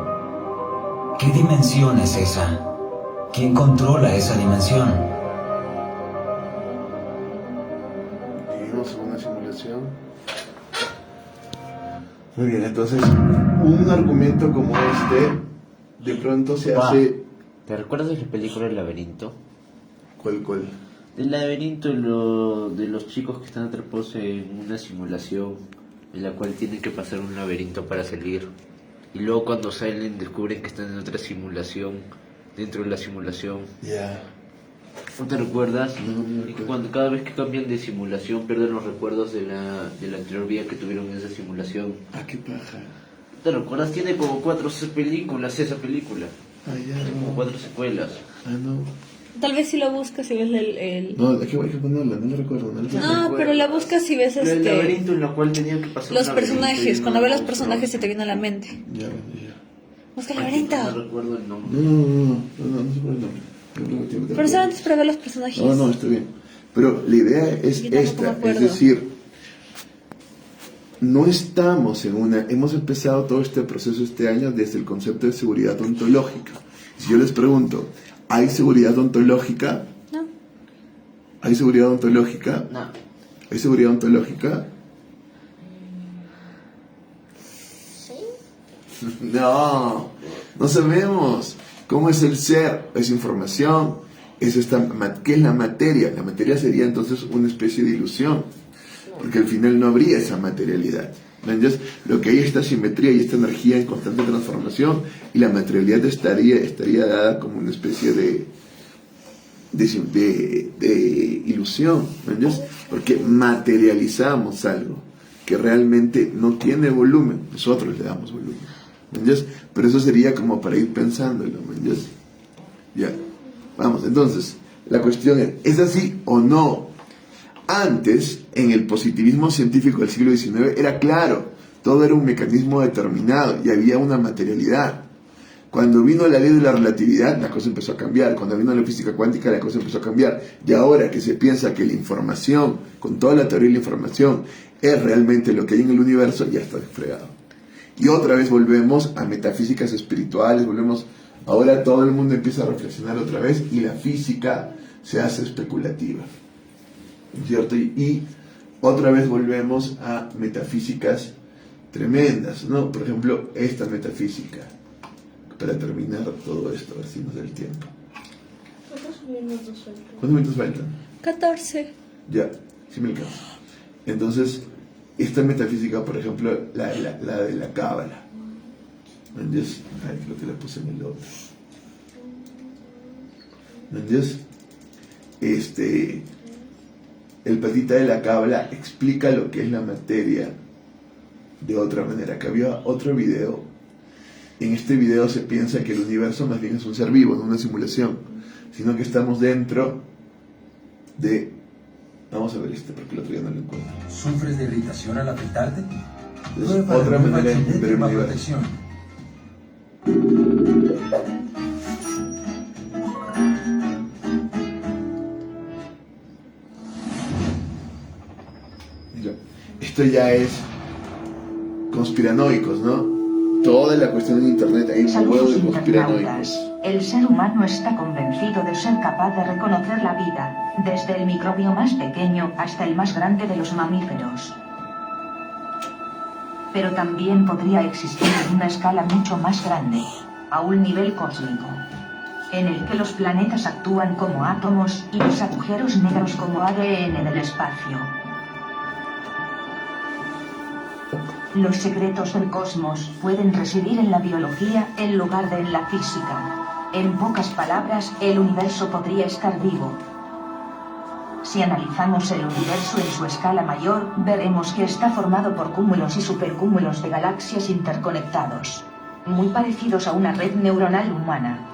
¿Qué dimensión es esa? ¿Quién controla esa dimensión? Vivimos en una simulación. Muy bien, entonces, un argumento como este, de pronto se hace... ¿Te recuerdas de la película El Laberinto? ¿Cuál? El laberinto de los chicos que están atrapados en una simulación en la cual tienen que pasar un laberinto para salir. Y luego cuando salen descubren que están en otra simulación, dentro de la simulación. Ya. ¿No te recuerdas? No y que cada vez que cambian de simulación pierden los recuerdos de la anterior vida que tuvieron en esa simulación. Ah, qué paja. ¿Te recuerdas? Tiene como 4 películas esa película. Ah, ya, Tiene como 4 secuelas. Ah, no. Tal vez si lo buscas y ves el... No, hay que ponerla, no lo recuerdo. No, pero la buscas y ves el laberinto en el cual tenían que pasar los personajes, cuando ves los personajes se te viene a la mente. Ya. Busca el laberinto. No recuerdo el nombre. No sé por el nombre. Pero solo antes para ver los personajes. No, está bien. Pero la idea es esta, es decir, no estamos en una... Hemos empezado todo este proceso este año desde el concepto de seguridad ontológica. Si yo les pregunto, ¿hay seguridad ontológica? No. ¿Hay seguridad ontológica? No. ¿Hay seguridad ontológica? ¿Sí? No sabemos. ¿Cómo es el ser? Es información. ¿Qué es la materia? La materia sería entonces una especie de ilusión, porque al final no habría esa materialidad. Entonces, lo que hay es esta simetría y esta energía en constante transformación, y la materialidad estaría dada como una especie de ilusión, ¿entiendes? Porque materializamos algo que realmente no tiene volumen, nosotros le damos volumen, ¿entiendes? Pero eso sería como para ir pensándolo, ¿entiendes? Ya, vamos, entonces, la cuestión ¿es así o no? Antes, en el positivismo científico del siglo XIX, era claro, todo era un mecanismo determinado y había una materialidad. Cuando vino la ley de la relatividad, la cosa empezó a cambiar. Cuando vino la física cuántica, la cosa empezó a cambiar. Y ahora que se piensa que la información, con toda la teoría de la información, es realmente lo que hay en el universo, ya está fregado. Y otra vez volvemos a metafísicas espirituales, ahora todo el mundo empieza a reflexionar otra vez y la física se hace especulativa. ¿cierto? Y otra vez volvemos a metafísicas tremendas, ¿no? Por ejemplo, esta metafísica, para terminar todo esto, a ver si nos da el tiempo. ¿Cuántos minutos faltan? 14. Ya, sí me alcanza. Entonces, esta metafísica, por ejemplo, la de la cábala. ¿Me entiendes? Ay, creo que la puse en el otro. ¿Me entiendes? El patita de la cábala explica lo que es la materia de otra manera. Que había otro video. En este video se piensa que el universo más bien es un ser vivo, no una simulación, sino que estamos dentro de... Vamos a ver porque el otro día no lo encuentro. ¿Sufres de irritación al afeitarte? Es otra manera de entender el universo. Esto ya es conspiranoicos, ¿no? Toda la cuestión en internet hay un huevo de conspiranoicos. El ser humano está convencido de ser capaz de reconocer la vida, desde el microbio más pequeño hasta el más grande de los mamíferos. Pero también podría existir en una escala mucho más grande, a un nivel cósmico, en el que los planetas actúan como átomos y los agujeros negros como ADN del espacio. Los secretos del cosmos pueden residir en la biología en lugar de en la física. En pocas palabras, el universo podría estar vivo. Si analizamos el universo en su escala mayor, veremos que está formado por cúmulos y supercúmulos de galaxias interconectados, muy parecidos a una red neuronal humana.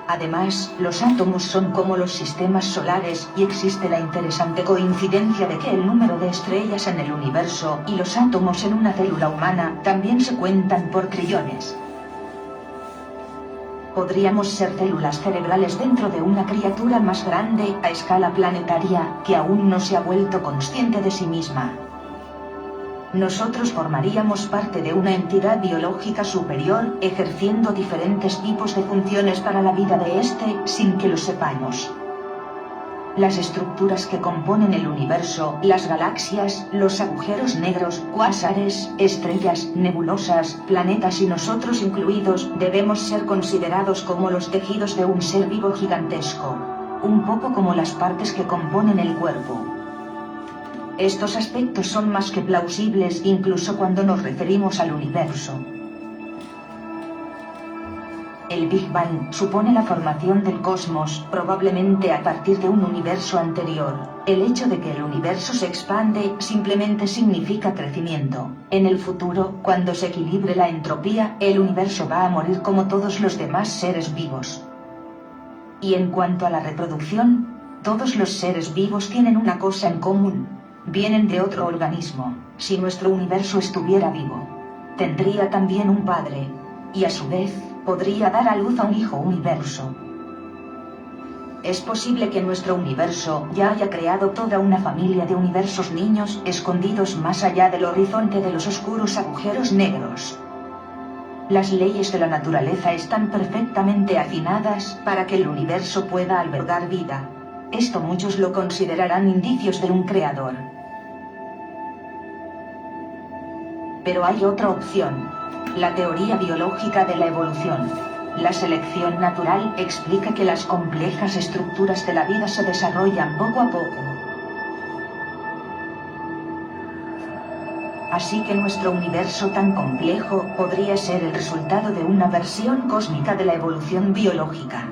Además, los átomos son como los sistemas solares y existe la interesante coincidencia de que el número de estrellas en el universo y los átomos en una célula humana también se cuentan por trillones. Podríamos ser células cerebrales dentro de una criatura más grande a escala planetaria que aún no se ha vuelto consciente de sí misma. Nosotros formaríamos parte de una entidad biológica superior, ejerciendo diferentes tipos de funciones para la vida de este, sin que lo sepamos. Las estructuras que componen el universo, las galaxias, los agujeros negros, cuásares, estrellas, nebulosas, planetas y nosotros incluidos, debemos ser considerados como los tejidos de un ser vivo gigantesco, un poco como las partes que componen el cuerpo. Estos aspectos son más que plausibles incluso cuando nos referimos al universo. El Big Bang supone la formación del cosmos, probablemente a partir de un universo anterior. El hecho de que el universo se expande simplemente significa crecimiento. En el futuro, cuando se equilibre la entropía, el universo va a morir como todos los demás seres vivos. Y en cuanto a la reproducción, todos los seres vivos tienen una cosa en común. Vienen de otro organismo. Si nuestro universo estuviera vivo, tendría también un padre, y a su vez, podría dar a luz a un hijo universo. Es posible que nuestro universo ya haya creado toda una familia de universos niños escondidos más allá del horizonte de los oscuros agujeros negros. Las leyes de la naturaleza están perfectamente afinadas para que el universo pueda albergar vida. Esto muchos lo considerarán indicios de un creador. Pero hay otra opción, la teoría biológica de la evolución. La selección natural explica que las complejas estructuras de la vida se desarrollan poco a poco. Así que nuestro universo tan complejo podría ser el resultado de una versión cósmica de la evolución biológica.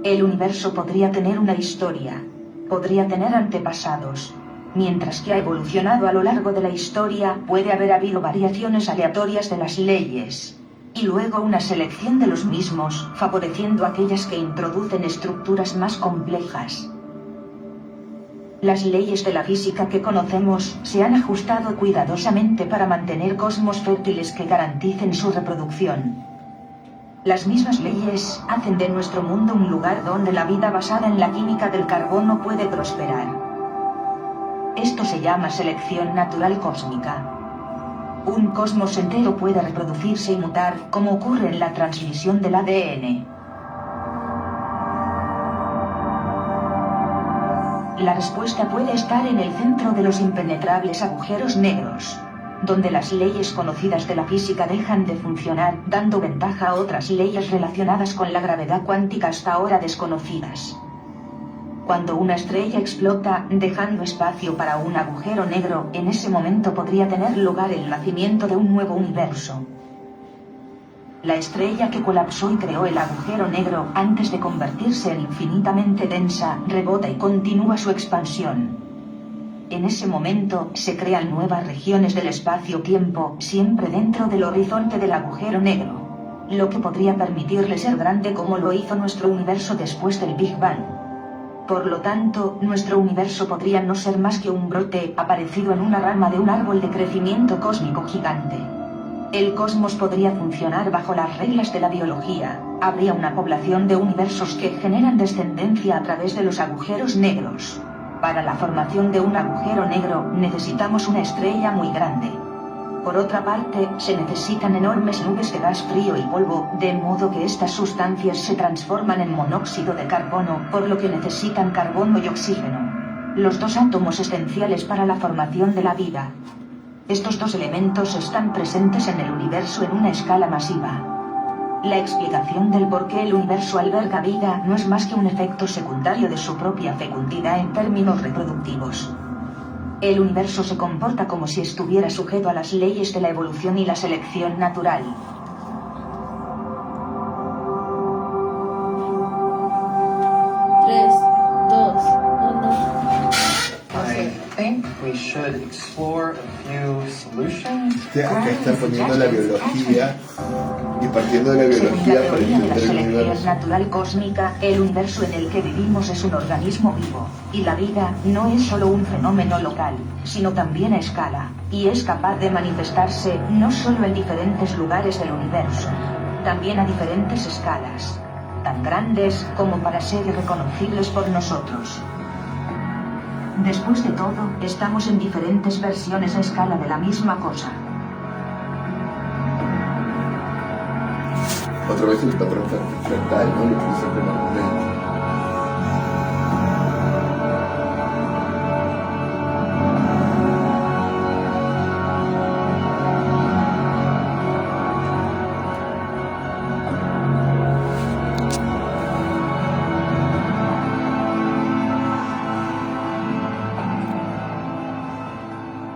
El universo podría tener una historia, podría tener antepasados. Mientras que ha evolucionado a lo largo de la historia, puede haber habido variaciones aleatorias de las leyes, y luego una selección de los mismos, favoreciendo aquellas que introducen estructuras más complejas. Las leyes de la física que conocemos se han ajustado cuidadosamente para mantener cosmos fértiles que garanticen su reproducción. Las mismas leyes hacen de nuestro mundo un lugar donde la vida basada en la química del carbono puede prosperar. Esto se llama selección natural cósmica. Un cosmos entero puede reproducirse y mutar, como ocurre en la transmisión del ADN. La respuesta puede estar en el centro de los impenetrables agujeros negros, donde las leyes conocidas de la física dejan de funcionar, dando ventaja a otras leyes relacionadas con la gravedad cuántica hasta ahora desconocidas. Cuando una estrella explota, dejando espacio para un agujero negro, en ese momento podría tener lugar el nacimiento de un nuevo universo. La estrella que colapsó y creó el agujero negro, antes de convertirse en infinitamente densa, rebota y continúa su expansión. En ese momento, se crean nuevas regiones del espacio-tiempo, siempre dentro del horizonte del agujero negro, lo que podría permitirle ser grande como lo hizo nuestro universo después del Big Bang. Por lo tanto, nuestro universo podría no ser más que un brote aparecido en una rama de un árbol de crecimiento cósmico gigante. El cosmos podría funcionar bajo las reglas de la biología. Habría una población de universos que generan descendencia a través de los agujeros negros. Para la formación de un agujero negro necesitamos una estrella muy grande. Por otra parte, se necesitan enormes nubes de gas frío y polvo, de modo que estas sustancias se transforman en monóxido de carbono, por lo que necesitan carbono y oxígeno, los dos átomos esenciales para la formación de la vida. Estos dos elementos están presentes en el universo en una escala masiva. La explicación del por qué el universo alberga vida no es más que un efecto secundario de su propia fecundidad en términos reproductivos. El universo se comporta como si estuviera sujeto a las leyes de la evolución y la selección natural. Acá está poniendo la biología y partiendo de la biología para Según la teoría de la entender el selección universo. natural cósmica, el universo en el que vivimos es un organismo vivo, y la vida no es solo un fenómeno local, sino también a escala, y es capaz de manifestarse no solo en diferentes lugares del universo, también a diferentes escalas, tan grandes como para ser irreconocibles por nosotros. Después de todo, estamos en diferentes versiones a escala de la misma cosa. Otra vez el patrón fractal, ¿no? Lo utilizan como argumento.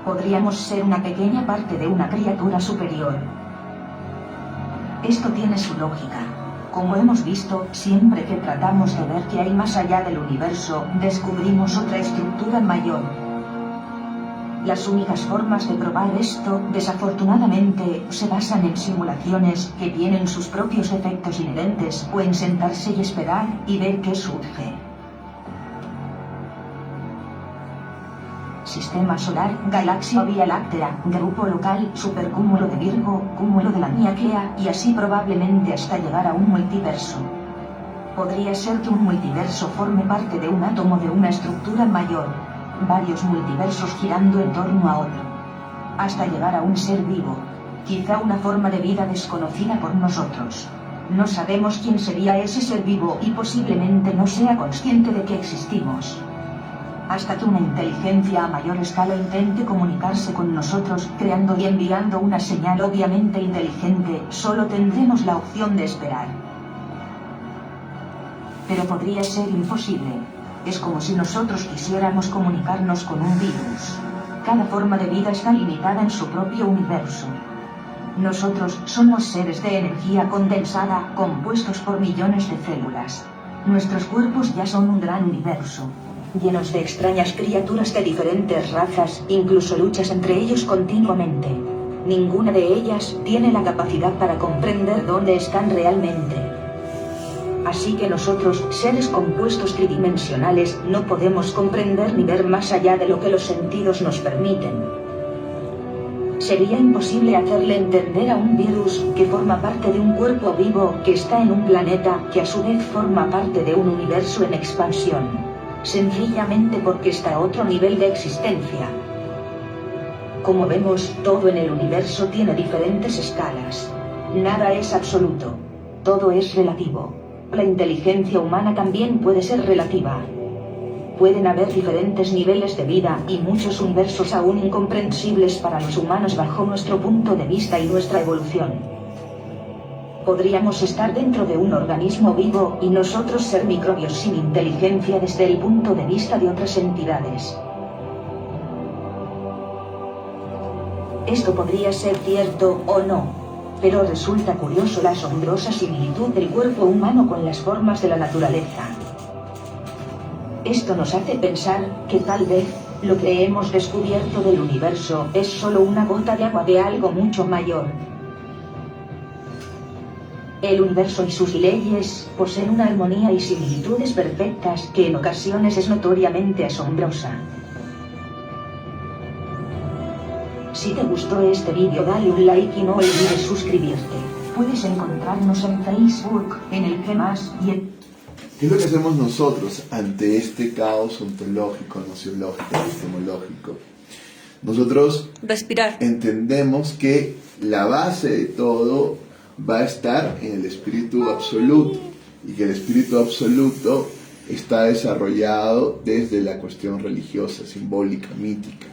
Podríamos ser una pequeña parte de una criatura superior. Esto tiene su lógica. Como hemos visto, siempre que tratamos de ver qué hay más allá del universo, descubrimos otra estructura mayor. Las únicas formas de probar esto, desafortunadamente, se basan en simulaciones que tienen sus propios efectos inherentes, o en sentarse y esperar y ver qué surge. Sistema solar, galaxia Vía Láctea, grupo local, supercúmulo de Virgo, cúmulo de la Vía Láctea, y así probablemente hasta llegar a un multiverso. Podría ser que un multiverso forme parte de un átomo de una estructura mayor, varios multiversos girando en torno a otro, hasta llegar a un ser vivo, quizá una forma de vida desconocida por nosotros. No sabemos quién sería ese ser vivo y posiblemente no sea consciente de que existimos. Hasta que una inteligencia a mayor escala intente comunicarse con nosotros, creando y enviando una señal obviamente inteligente, solo tendremos la opción de esperar. Pero podría ser imposible. Es como si nosotros quisiéramos comunicarnos con un virus. Cada forma de vida está limitada en su propio universo. Nosotros somos seres de energía condensada, compuestos por millones de células. Nuestros cuerpos ya son un gran universo, llenos de extrañas criaturas de diferentes razas, incluso luchas entre ellos continuamente. Ninguna de ellas tiene la capacidad para comprender dónde están realmente. Así que nosotros, seres compuestos tridimensionales, no podemos comprender ni ver más allá de lo que los sentidos nos permiten. Sería imposible hacerle entender a un virus que forma parte de un cuerpo vivo que está en un planeta que a su vez forma parte de un universo en expansión, sencillamente porque está a otro nivel de existencia. Como vemos, todo en el universo tiene diferentes escalas. Nada es absoluto, todo es relativo. La inteligencia humana también puede ser relativa. Pueden haber diferentes niveles de vida y muchos universos aún incomprensibles para los humanos bajo nuestro punto de vista y nuestra evolución. Podríamos estar dentro de un organismo vivo y nosotros ser microbios sin inteligencia desde el punto de vista de otras entidades. Esto podría ser cierto o no, pero resulta curioso la asombrosa similitud del cuerpo humano con las formas de la naturaleza. Esto nos hace pensar que tal vez lo que hemos descubierto del universo es solo una gota de agua de algo mucho mayor. El universo y sus leyes poseen una armonía y similitudes perfectas que en ocasiones es notoriamente asombrosa. Si te gustó este vídeo, dale un like y no olvides suscribirte. Puedes encontrarnos en Facebook, en el G+, y en... ¿Qué es lo que hacemos nosotros ante este caos ontológico, nociológico, epistemológico? Nosotros respirar. Entendemos que la base de todo va a estar en el espíritu absoluto y que el espíritu absoluto está desarrollado desde la cuestión religiosa, simbólica, mítica.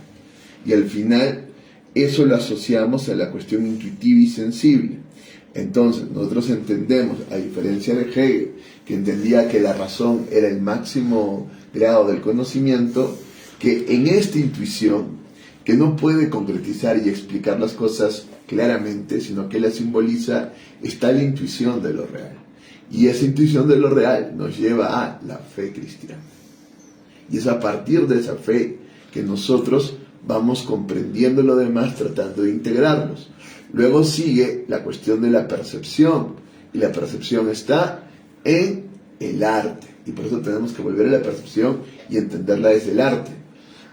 Y al final eso lo asociamos a la cuestión intuitiva y sensible. Entonces nosotros entendemos, a diferencia de Hegel, que entendía que la razón era el máximo grado del conocimiento, que en esta intuición, que no puede concretizar y explicar las cosas claramente, sino que la simboliza, está la intuición de lo real. Y esa intuición de lo real nos lleva a la fe cristiana. Y es a partir de esa fe que nosotros vamos comprendiendo lo demás, tratando de integrarlos. Luego sigue la cuestión de la percepción, y la percepción está en el arte, y por eso tenemos que volver a la percepción y entenderla desde el arte,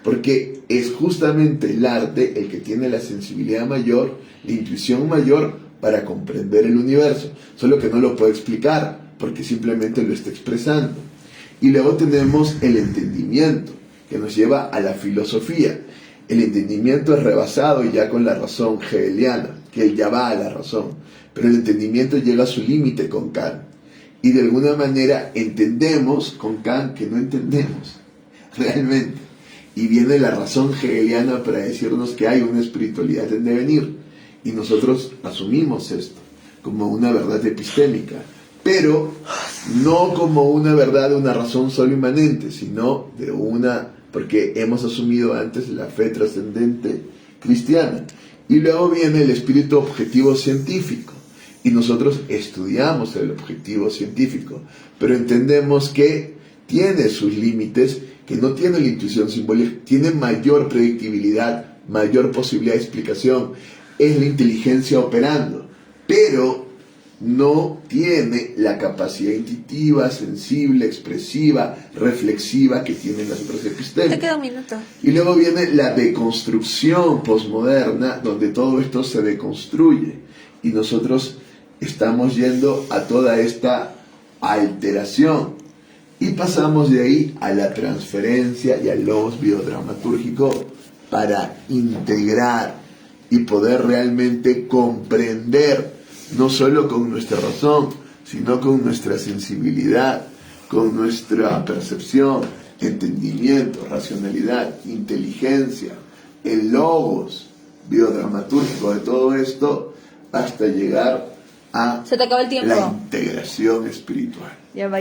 porque es justamente el arte el que tiene la sensibilidad mayor, la intuición mayor para comprender el universo, solo que no lo puede explicar, porque simplemente lo está expresando. Y luego tenemos el entendimiento, que nos lleva a la filosofía. El entendimiento es rebasado ya con la razón hegeliana, que él ya va a la razón, pero el entendimiento llega a su límite con Kant. Y de alguna manera entendemos con Kant que no entendemos realmente. Y viene la razón hegeliana para decirnos que hay una espiritualidad en devenir. Y nosotros asumimos esto como una verdad epistémica, pero no como una verdad de una razón solo inmanente, sino de una... porque hemos asumido antes la fe trascendente cristiana. Y luego viene el espíritu objetivo científico, y nosotros estudiamos el objetivo científico, pero entendemos que tiene sus límites, que no tiene la intuición simbólica, tiene mayor predictibilidad, mayor posibilidad de explicación, es la inteligencia operando, pero no tiene la capacidad intuitiva, sensible, expresiva, reflexiva que tienen las otras epistémicas. Te queda un minuto. Y luego viene la deconstrucción posmoderna, donde todo esto se deconstruye. Y nosotros estamos yendo a toda esta alteración. Y pasamos de ahí a la transferencia y al logos biodramatúrgico para integrar y poder realmente comprender, no solo con nuestra razón, sino con nuestra sensibilidad, con nuestra percepción, entendimiento, racionalidad, inteligencia, el logos biodramatúrgico de todo esto, hasta llegar a Se te acaba el tiempo. la integración espiritual. Ya va.